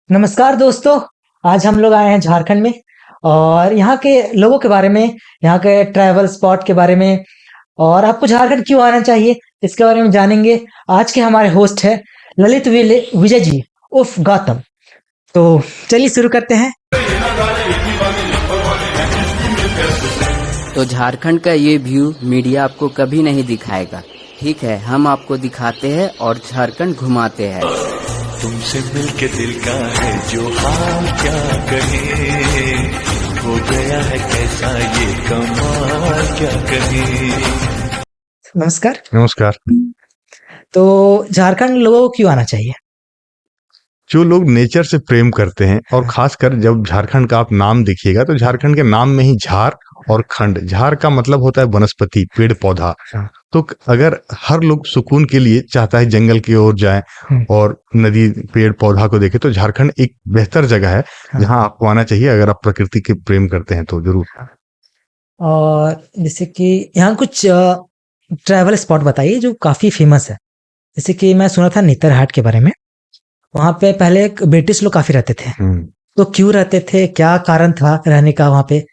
नमस्कार दोस्तों, आज हम लोग आए हैं झारखंड में और यहाँ के लोगों के बारे में, यहाँ के ट्रैवल स्पॉट के बारे में और आपको झारखंड क्यों आना चाहिए, इसके बारे में जानेंगे। आज के हमारे होस्ट हैं ललित विजय जी उर्फ गौतम। तो चलिए शुरू करते हैं। तो झारखंड का ये व्यू मीडिया आपको कभी नहीं दिखाएगा, ठीक है। हम आपको दिखाते हैं और झारखंड घुमाते हैं। तुमसे मिलके दिल का है जो हाल क्या कहे, हो गया है कैसा ये कमाल क्या कहे। नमस्कार। नमस्कार। तो झारखंड लोगों को क्यों आना चाहिए? जो लोग नेचर से प्रेम करते हैं और खासकर जब झारखंड का आप नाम देखिएगा तो झारखंड के नाम में ही झार और खंड, झार का मतलब होता है वनस्पति, पेड़ पौधा। तो अगर हर लोग सुकून के लिए चाहता है जंगल की ओर जाए और नदी पेड़ पौधा को देखे, तो झारखंड एक बेहतर जगह है जहां आपको आना चाहिए अगर आप प्रकृति के प्रेम करते हैं तो जरूर। और जैसे कि यहाँ कुछ ट्रैवल स्पॉट बताइए जो काफी फेमस है। जैसे कि मैं सुना था नेतरहाट के बारे में, वहां पे पहले ब्रिटिश लोग काफी रहते थे। तो क्यों रहते थे, क्या कारण था रहने का वहां पे?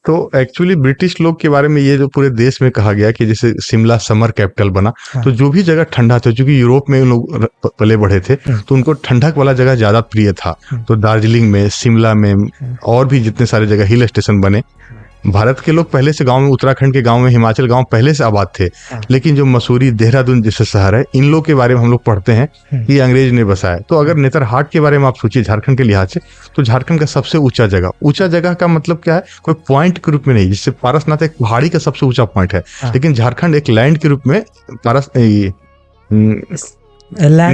तो एक्चुअली ब्रिटिश लोग के बारे में ये जो पूरे देश में कहा गया कि जैसे शिमला समर कैपिटल बना, तो जो भी जगह ठंडा था, क्योंकि यूरोप में लोग पले बढ़े थे तो उनको ठंडक वाला जगह ज्यादा प्रिय था। तो दार्जिलिंग में, शिमला में और भी जितने सारे जगह हिल स्टेशन बने। भारत के लोग पहले से गांव में, उत्तराखंड के गांव में, हिमाचल गांव पहले से आबाद थे, लेकिन जो मसूरी, देहरादून जैसे शहर है, इन लोग के बारे में हम लोग पढ़ते हैं कि अंग्रेज ने बसाया। तो अगर नेतरहाट के बारे में आप सोचिए झारखंड के लिहाज से, तो झारखंड का सबसे ऊंचा जगह का मतलब क्या है, कोई पॉइंट के रूप में नहीं। जिससे पारसनाथ एक पहाड़ी का सबसे ऊंचा पॉइंट है, लेकिन झारखंड एक लैंड के रूप में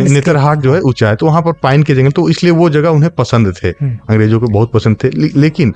नेतरहाट जो है ऊंचा है। तो वहां पर पाइन के जंगल, तो इसलिए वो जगह उन्हें पसंद थे, अंग्रेजों को बहुत पसंद थे। लेकिन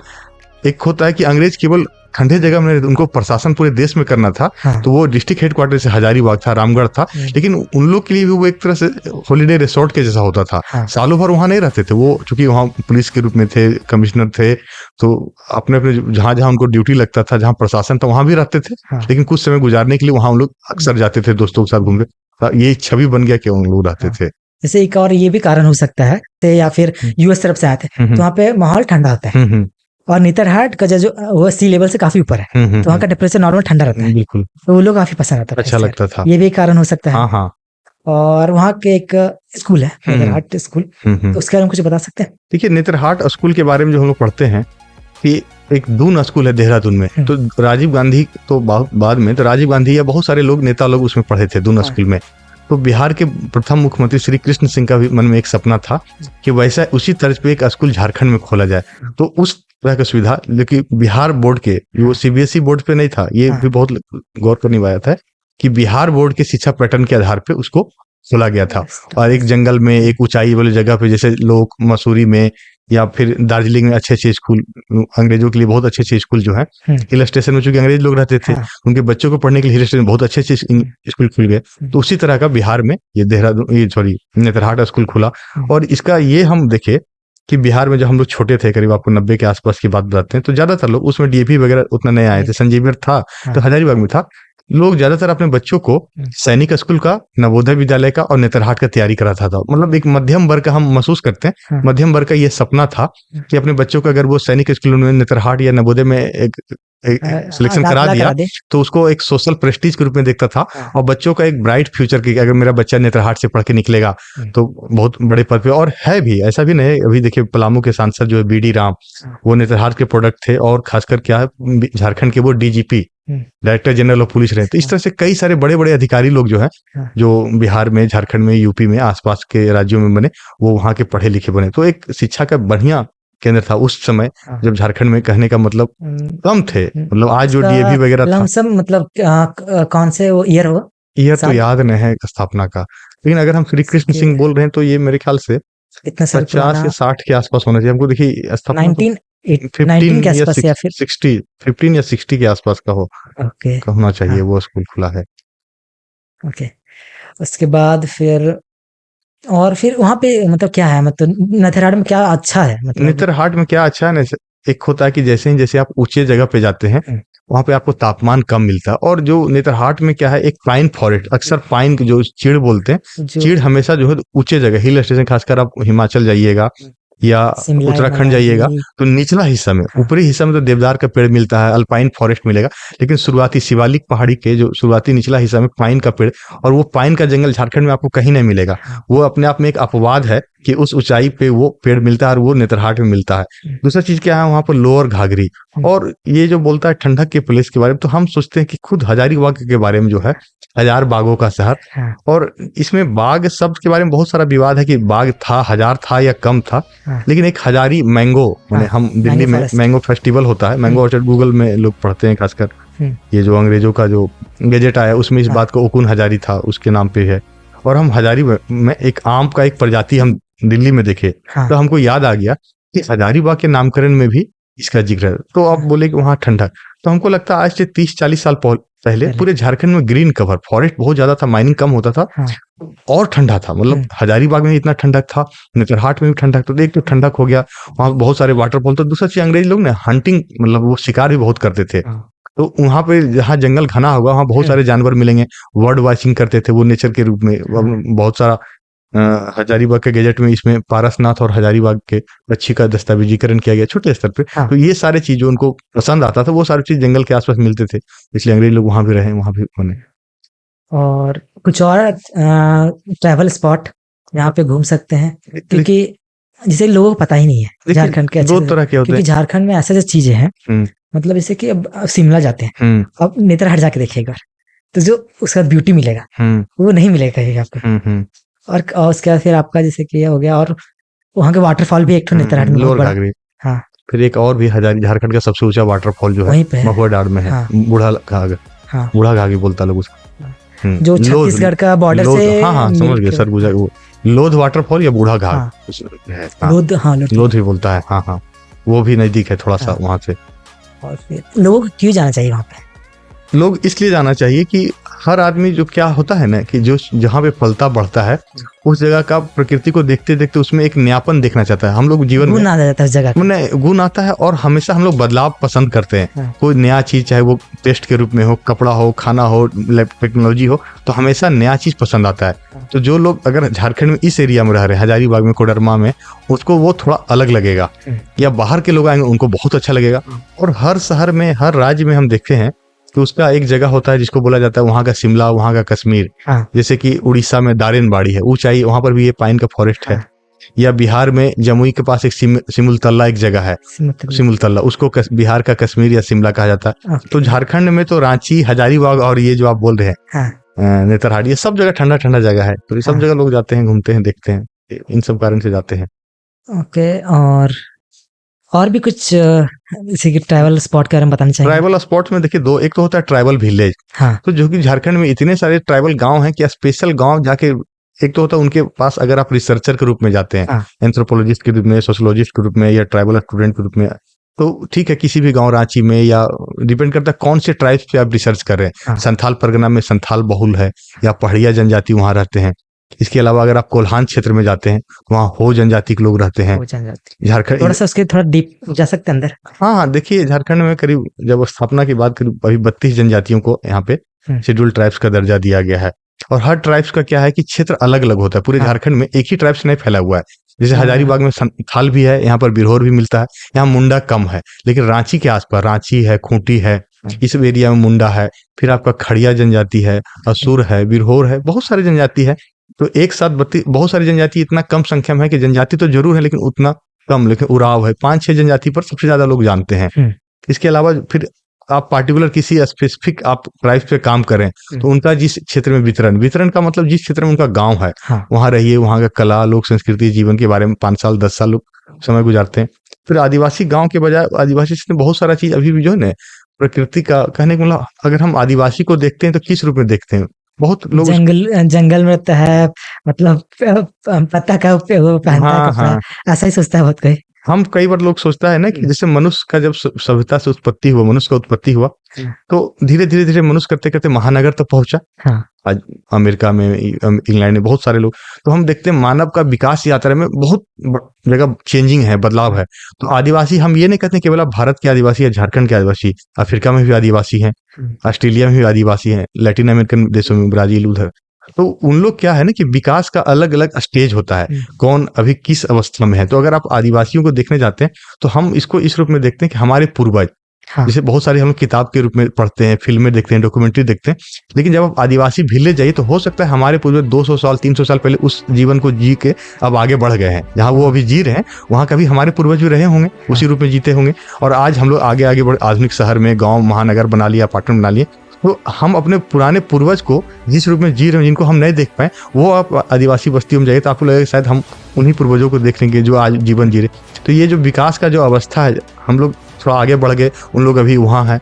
एक होता है कि अंग्रेज केवल ठंडे जगह में, उनको प्रशासन पूरे देश में करना था। तो वो डिस्ट्रिक्ट हेडक्वार्टर से हजारीबाग था, रामगढ़ था, लेकिन उन लोग के लिए भी वो एक तरह से हॉलिडे रिसोर्ट के जैसा होता था। सालों भर वहां नहीं रहते थे वो, चूंकि वहां पुलिस के रूप में थे, कमिश्नर थे, तो अपने अपने जहां जहां उनको ड्यूटी लगता था, जहां प्रशासन था, वहां भी रहते थे। लेकिन कुछ समय गुजारने के लिए वहां हम लोग अक्सर जाते थे दोस्तों के साथ घूमने। ये छवि बन गया कि उन लोग रहते थे। जैसे एक और ये भी कारण हो सकता है, या फिर यूएस तरफ से आते हैं तो वहाँ पे माहौल ठंडा होता है और नेतरहाट का जो वो सी लेवल से काफी ऊपर है, तो वहाँ का टेम्परेचर नॉर्मल ठंडा रहता है। बिल्कुल, तो वो लोग काफी पसंद आता था, अच्छा लगता था। ये भी कारण हो सकता है। हाँ हाँ। और वहाँ के एक स्कूल है नेतरहाट स्कूल, तो उसके बारे में कुछ बता सकते हैं? देखिए, नेतरहाट स्कूल के बारे में जो हम लोग पढ़ते हैं कि एक दून स्कूल है देहरादून में। तो राजीव गांधी तो बाद में, तो राजीव गांधी या बहुत सारे लोग, नेता लोग उसमें पढ़े थे दून स्कूल में। तो बिहार के प्रथम मुख्यमंत्री श्री कृष्ण सिंह का भी मन में एक सपना था कि वैसा उसी तर्ज पे एक स्कूल झारखंड में खोला जाए। तो उस तरह की सुविधा, लेकिन बिहार बोर्ड के, वो सीबीएसई बोर्ड पे नहीं था, ये भी बहुत गौर करने वाला था कि बिहार बोर्ड के शिक्षा पैटर्न के आधार पे उसको खोला गया था। और एक जंगल में, एक ऊंचाई वाली जगह पे, जैसे लोग मसूरी में या फिर दार्जिलिंग में अच्छे स्कूल, अंग्रेजों के लिए बहुत अच्छे स्कूल जो है हिल स्टेशन में, चूंकि अंग्रेज लोग रहते थे, उनके बच्चों को पढ़ने के लिए हिल स्टेशन बहुत अच्छे स्कूल खुल गए। तो उसी तरह का बिहार में ये नेतरहाट स्कूल खुला। और इसका ये हम देखे कि बिहार में जब हम लोग छोटे थे, करीब आपको 90 के आसपास की बात बताते हैं, तो ज्यादातर लोग उसमें डीएपी वगैरह उतना नहीं आए थे। संजीवियर था तो हजारीबाग में था। लोग ज्यादातर अपने बच्चों को सैनिक स्कूल का, नवोदय विद्यालय का और नेतरहाट का तैयारी कराता था। मतलब एक मध्यम वर्ग का हम महसूस करते हैं, मध्यम वर्ग का ये सपना था कि अपने बच्चों को अगर वो सैनिक स्कूल में, नेतरहाट या नवोदय में एक सिलेक्शन करा दिया तो उसको एक सोशल प्रेस्टीज के रूप में देखता था, और बच्चों का एक ब्राइट फ्यूचर की, अगर मेरा बच्चा नेतरहाट से पढ़ के निकलेगा तो बहुत बड़े पद पे। और है भी, ऐसा भी नहीं। अभी देखिए, पलामू के सांसद जो है बीडी राम, वो नेतरहाट के प्रोडक्ट थे, और खासकर क्या है, झारखंड के वो DGP, director general of police रहे। तो इस तरह से कई सारे बड़े बड़े अधिकारी लोग जो है, जो बिहार में, झारखंड में, यूपी में, आसपास के राज्यों में बने, वो वहां के पढ़े लिखे बने। तो एक शिक्षा का बढ़िया केंद्र था उस समय, जब झारखंड में, कहने का मतलब कम थे। मतलब आज जो डीएवी वगैरह था, मतलब कौन से वो ईयर तो याद नहीं है स्थापना का, लेकिन अगर हम श्री कृष्ण सिंह बोल रहे हैं तो ये मेरे ख्याल से इतना 50 या 60 के आसपास होना चाहिए हमको। देखिए, स्थापना 19 के आसपास या फिर 15 या 60 के आसपास का होना चाहिए। वो स्कूल खुला है। ओके। उसके बाद फिर वहां पे मतलब क्या है, मतलब नेतरहाट में क्या अच्छा है? मतलब नेतरहाट में क्या अच्छा है ना, एक होता है कि जैसे ही जैसे आप ऊंचे जगह पे जाते हैं, वहाँ पे आपको तापमान कम मिलता है। और जो नेतरहाट में क्या है, एक पाइन फॉरेस्ट, अक्सर पाइन की जो चीड़ बोलते हैं, जो चीड़ हमेशा जो है ऊंचे जगह, हिल स्टेशन, खासकर आप हिमाचल जाइएगा या शिमला, उत्तराखंड जाइएगा मनाली। तो निचला हिस्सा में, हाँ। ऊपरी हिस्सा में तो देवदार का पेड़ मिलता है, अल्पाइन फॉरेस्ट मिलेगा, लेकिन शुरुआती शिवालिक पहाड़ी के जो शुरुआती निचला हिस्सा में पाइन का पेड़, और वो पाइन का जंगल झारखंड में आपको कहीं नहीं मिलेगा। हाँ। वो अपने आप में एक अपवाद है कि उस ऊंचाई पे वो पेड़ मिलता है और वो नेतरहाट में मिलता है। दूसरा चीज क्या है, वहां पर लोअर घाघरी। और ये जो बोलता है ठंडक के प्लेस के बारे में, तो हम सोचते हैं कि खुद हजारीबाग के बारे में जो है, हजार बागों का शहर, हाँ। और इसमें बाग शब्द के बारे में बहुत सारा विवाद है कि बाग था, हजार था या कम था। हाँ। लेकिन एक हजारी मैंगो, मैंने हम दिल्ली में फॉरेस्ट। मैंगो फेस्टिवल होता है, मैंगो ऑर्चर्ड गूगल में लोग पढ़ते हैं खासकर, ये जो अंग्रेजों का जो गैजेट आया उसमें इस हाँ। बात को ओकुन हजारी था, उसके नाम पे है। और हम हजारी में एक आम का एक प्रजाति हम दिल्ली में देखे, हाँ। तो हमको याद आ गया कि हजारीबाग के नामकरण में भी इसका जिक्र है। तो आप बोले कि वहाँ ठंडक, तो हमको लगता है आज से 30-40 साल पहले पूरे झारखंड में ग्रीन कवर फॉरेस्ट बहुत ज्यादा था, माइनिंग कम होता था, हाँ। और ठंडा था। मतलब हजारीबाग में इतना ठंडक था, नेतरहाट में भी ठंडक, तो एक तो ठंडक हो गया, वहाँ बहुत सारे वाटरफॉल। तो दूसरा चीज, अंग्रेज लोग ने हंटिंग, मतलब वो शिकार भी बहुत करते थे। हाँ। तो वहां पे जहाँ जंगल घना होगा वहाँ बहुत सारे जानवर मिलेंगे, बर्ड वॉचिंग करते थे वो नेचर के रूप में। बहुत सारा हजारीबाग के गैजेट में इसमें पारसनाथ और हजारीबाग के पक्षी का दस्तावेजीकरण किया गया छोटे स्तर पे। हाँ। तो ये सारे चीज जो उनको पसंद आता था, वो सारी चीज जंगल के आसपास मिलते थे, इसलिए अंग्रेज लोग वहां भी रहे, वहां भी बने। और कुछ और ट्रैवल स्पॉट यहाँ पे घूम सकते हैं, क्योंकि जिसे लोगों को पता ही नहीं है झारखंड के दो तरह के होते क्योंकि हैं। झारखंड में ऐसे चीजें हैं, मतलब जैसे कि अब शिमला जाते हैं, अब नेतरहाट जाके देखिए एक बार, तो जो उसका ब्यूटी मिलेगा वो नहीं मिलेगा कहीं आपको। और उसके बाद फिर आपका जैसे कि ये हो गया, और वहाँ के वाटरफॉल भी एक तो नेतरहाट में बहुत बड़ा। हाँ। फिर एक और भी झारखंड का सबसे ऊंचा वाटरफॉल जो है महुआ डांड में है, बूढ़ा घाघ। हाँ। बूढ़ा घाघी बोलता लोग उसको, जो छत्तीसगढ़ का बॉर्डर से। हाँ समझ गए, सरगुजा वो लोध वाटरफॉल या बूढ़ा घाघ है। लोध, हाँ लोध ही बोलता है। हाँ, वो भी नजदीक है थोड़ा सा वहां से। और फिर लोगों को क्यों जाना चाहिए वहां पे? लोग इसलिए जाना चाहिए कि हर आदमी, जो क्या होता है ना कि जो जहाँ पे फलता बढ़ता है उस जगह का प्रकृति को देखते देखते उसमें एक नयापन देखना चाहता है। हम लोग जीवन में गुण आ जाता है उस जगह में, गुण आता है, और हमेशा हम लोग बदलाव पसंद करते हैं। हाँ। कोई नया चीज, चाहे वो टेस्ट के रूप में हो, कपड़ा हो, खाना हो, टेक्नोलॉजी हो, तो हमेशा नया चीज पसंद आता है। तो जो लोग अगर झारखंड में इस एरिया में रह रहे हैं, हजारीबाग में, कोडरमा में, उसको वो थोड़ा अलग लगेगा, या बाहर के लोग आएंगे उनको बहुत अच्छा लगेगा। और हर शहर में, हर राज्य में हम देखते हैं तो उसका एक जगह होता है जिसको बोला जाता है वहाँ का शिमला, वहाँ का कश्मीर। हाँ। जैसे कि उड़ीसा में दारेनबाड़ी है, ऊंचाई, वहां पर भी ये पाइन का फॉरेस्ट है। या बिहार में जमुई के पास एक सिमुलतल्ला एक जगह है, सिमुलतल्ला, उसको बिहार का कश्मीर या शिमला कहा जाता है। तो झारखंड में तो रांची, हजारीबाग और ये जो आप बोल रहे हैं नेतरहाट, ये सब जगह ठंडा ठंडा जगह है। तो ये सब जगह लोग जाते हैं, घूमते हैं, देखते हैं, इन सब कारण से जाते हैं। ओके। और भी कुछ जैसे कि ट्राइबल स्पॉट के बारे में बताना चाहिए? ट्राइबल स्पॉट में देखिए, एक तो होता है ट्राइबल विलेज। हाँ। तो जो कि झारखंड में इतने सारे ट्राइबल गांव हैं कि स्पेशल गांव जाके, एक तो होता है उनके पास, अगर आप रिसर्चर के रूप में जाते हैं, एंथ्रोपोलॉजिस्ट के रूप में, सोशियोलॉजिस्ट के रूप में, या ट्राइबल स्टूडेंट के रूप में, तो ठीक है, किसी भी गांव, रांची में, या डिपेंड करता है कौन से ट्राइब्स पे आप रिसर्च कर रहे हैं। संथाल परगना में संथाल बहुल है, या पहाड़िया जनजाति वहां रहते हैं। इसके अलावा अगर आप कोल्हान क्षेत्र में जाते हैं, वहाँ हो जनजाति के लोग रहते हैं। झारखंड थोड़ा सा उसके थोड़ा डीप जा सकते हैं अंदर। हाँ, देखिए झारखंड में करीब, जब स्थापना की बात करीब अभी 32 जनजातियों को यहाँ पे शेड्यूल्ड ट्राइब्स का दर्जा दिया गया है। और हर ट्राइब्स का क्या है कि क्षेत्र अलग अलग होता है। पूरे झारखंड में एक ही ट्राइब्स नहीं फैला हुआ है। जैसे हजारीबाग में संथाल भी है, यहाँ पर बिरहोर भी मिलता है, यहाँ मुंडा कम है। लेकिन रांची के आसपास रांची है, खूंटी है, इस एरिया में मुंडा है। फिर आपका खड़िया जनजाति है, असुर है, बिरहोर है, बहुत सारी जनजाति है। तो एक साथ बहुत सारी जनजाति इतना कम संख्या में है कि जनजाति तो जरूर है लेकिन उतना कम, लेकिन उराव है। 5-6 जनजाति पर सबसे ज्यादा लोग जानते हैं। इसके अलावा फिर आप पार्टिकुलर किसी स्पेसिफिक आप ट्राइब्स पे काम करें तो उनका जिस क्षेत्र में वितरण का मतलब जिस क्षेत्र में उनका गांव है, वहां रहिए, वहां का कला, लोक संस्कृति, जीवन के बारे में 5 साल 10 साल लोग समय गुजारते हैं। फिर आदिवासी गांव के बजाय आदिवासी क्षेत्र में बहुत सारा चीज अभी भी जो है ना, प्रकृति का, कहने का मतलब, अगर हम आदिवासी को देखते हैं तो किस रूप में देखते हैं? बहुत लोग जंगल में रहता है, मतलब पत्ता का पहनता है कपड़ा, ऐसा ही सोचता है बहुत कोई। हम कई बार लोग सोचता है ना कि जैसे मनुष्य का जब सभ्यता से उत्पत्ति हुआ, मनुष्य का उत्पत्ति हुआ, तो धीरे धीरे धीरे मनुष्य करते करते महानगर तक पहुंचा। हाँ, आज अमेरिका में, इंग्लैंड में बहुत सारे लोग, तो हम देखते हैं मानव का विकास यात्रा में बहुत जगह चेंजिंग है, बदलाव है। तो आदिवासी, हम ये नहीं कहते केवल आप भारत के आदिवासी या झारखंड के आदिवासी, अफ्रीका में भी आदिवासी हैं, ऑस्ट्रेलिया में भी आदिवासी हैं, लैटिन अमेरिकन देशों में, ब्राजील उधर। तो उन लोग क्या है ना कि विकास का अलग अलग स्टेज होता है, कौन अभी किस अवस्था में है। तो अगर आप आदिवासियों को देखने जाते हैं तो हम इसको इस रूप में देखते हैं कि हमारे पूर्वज, हाँ, जैसे बहुत सारे हम किताब के रूप में पढ़ते हैं, फिल्में देखते हैं, डॉक्यूमेंट्री देखते हैं, लेकिन जब आप आदिवासी विलेज जाइए तो हो सकता है हमारे पूर्वज 200 साल 300 साल पहले उस जीवन को जी के अब आगे बढ़ गए हैं। जहाँ वो अभी जी रहे हैं वहाँ कभी हमारे पूर्वज भी रहे होंगे, उसी रूप में जीते होंगे, और आज हम लोग आगे आगे बढ़ आधुनिक शहर में, गाँव, महानगर बना लिया, अपार्टमेंट बना लिए। तो हम अपने पुराने पूर्वज को जिस रूप में जी रहे हैं, जिनको हम नहीं देख पाए, वो आप आदिवासी बस्तियों में जाइए तो आपको लगेगा शायद हम उन्हीं पूर्वजों को देख लेंगे जो आज जीवन जी रहे। तो ये जो विकास का जो अवस्था है, हम लोग थोड़ा आगे बढ़ गए, उन लोग अभी वहाँ हैं,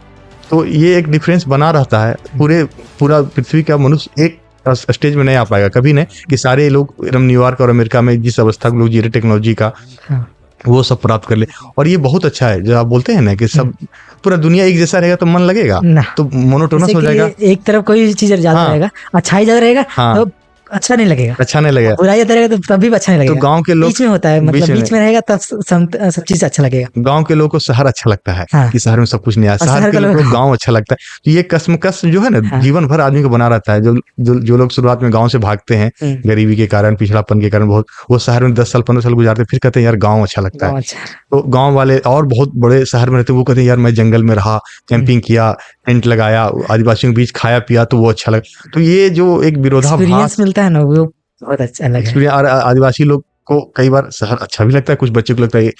तो ये एक डिफरेंस बना रहता है। पूरा पृथ्वी का मनुष्य एक स्टेज में नहीं आ पाएगा कभी नहीं, कि सारे लोग न्यूयॉर्क और अमेरिका में जिस अवस्था को लोग जी रहे टेक्नोलॉजी का, वो सब प्राप्त कर ले। और ये बहुत अच्छा है जो आप बोलते हैं ना कि सब पूरा दुनिया एक जैसा रहेगा तो मन लगेगा ना, तो मोनोटोनस हो जाएगा। एक तरफ कोई चीज ज्यादा रहेगा, अच्छाई ज्यादा रहेगा तो अच्छा नहीं लगेगा, अच्छा नहीं लगेगा, बुराई ज्यादा रहेगा तो तभी अच्छा नहीं लगेगा। तो गांव के लोग बीच में होता है, मतलब बीच में रहेगा तब सब चीज अच्छा लगेगा। गांव के लोगों को शहर अच्छा लगता है, हाँ, कि शहर में सब कुछ नहीं है, शहर के लोगों को गांव अच्छा लगता है। तो ये कश्मकश जो है ना, जीवन भर आदमी को बना रहता है। जो लोग शुरुआत में गांव से भागते हैं गरीबी के कारण, पिछड़ापन के कारण, बहुत, वो शहर में 10 साल 15 साल गुजारते, फिर कहते हैं यार गाँव अच्छा लगता है। तो गाँव वाले और बहुत बड़े शहर में रहते हैं, वो कहते हैं यार मैं जंगल में रहा, कैंपिंग किया, टेंट लगाया, आदिवासियों के बीच खाया पिया, तो वो अच्छा लगा। तो ये जो एक विरोधाभास मिलता है ना, वो बहुत अच्छा लगा। और आदिवासी लोग को कई बार शहर अच्छा भी लगता है, कुछ बच्चों को लगता है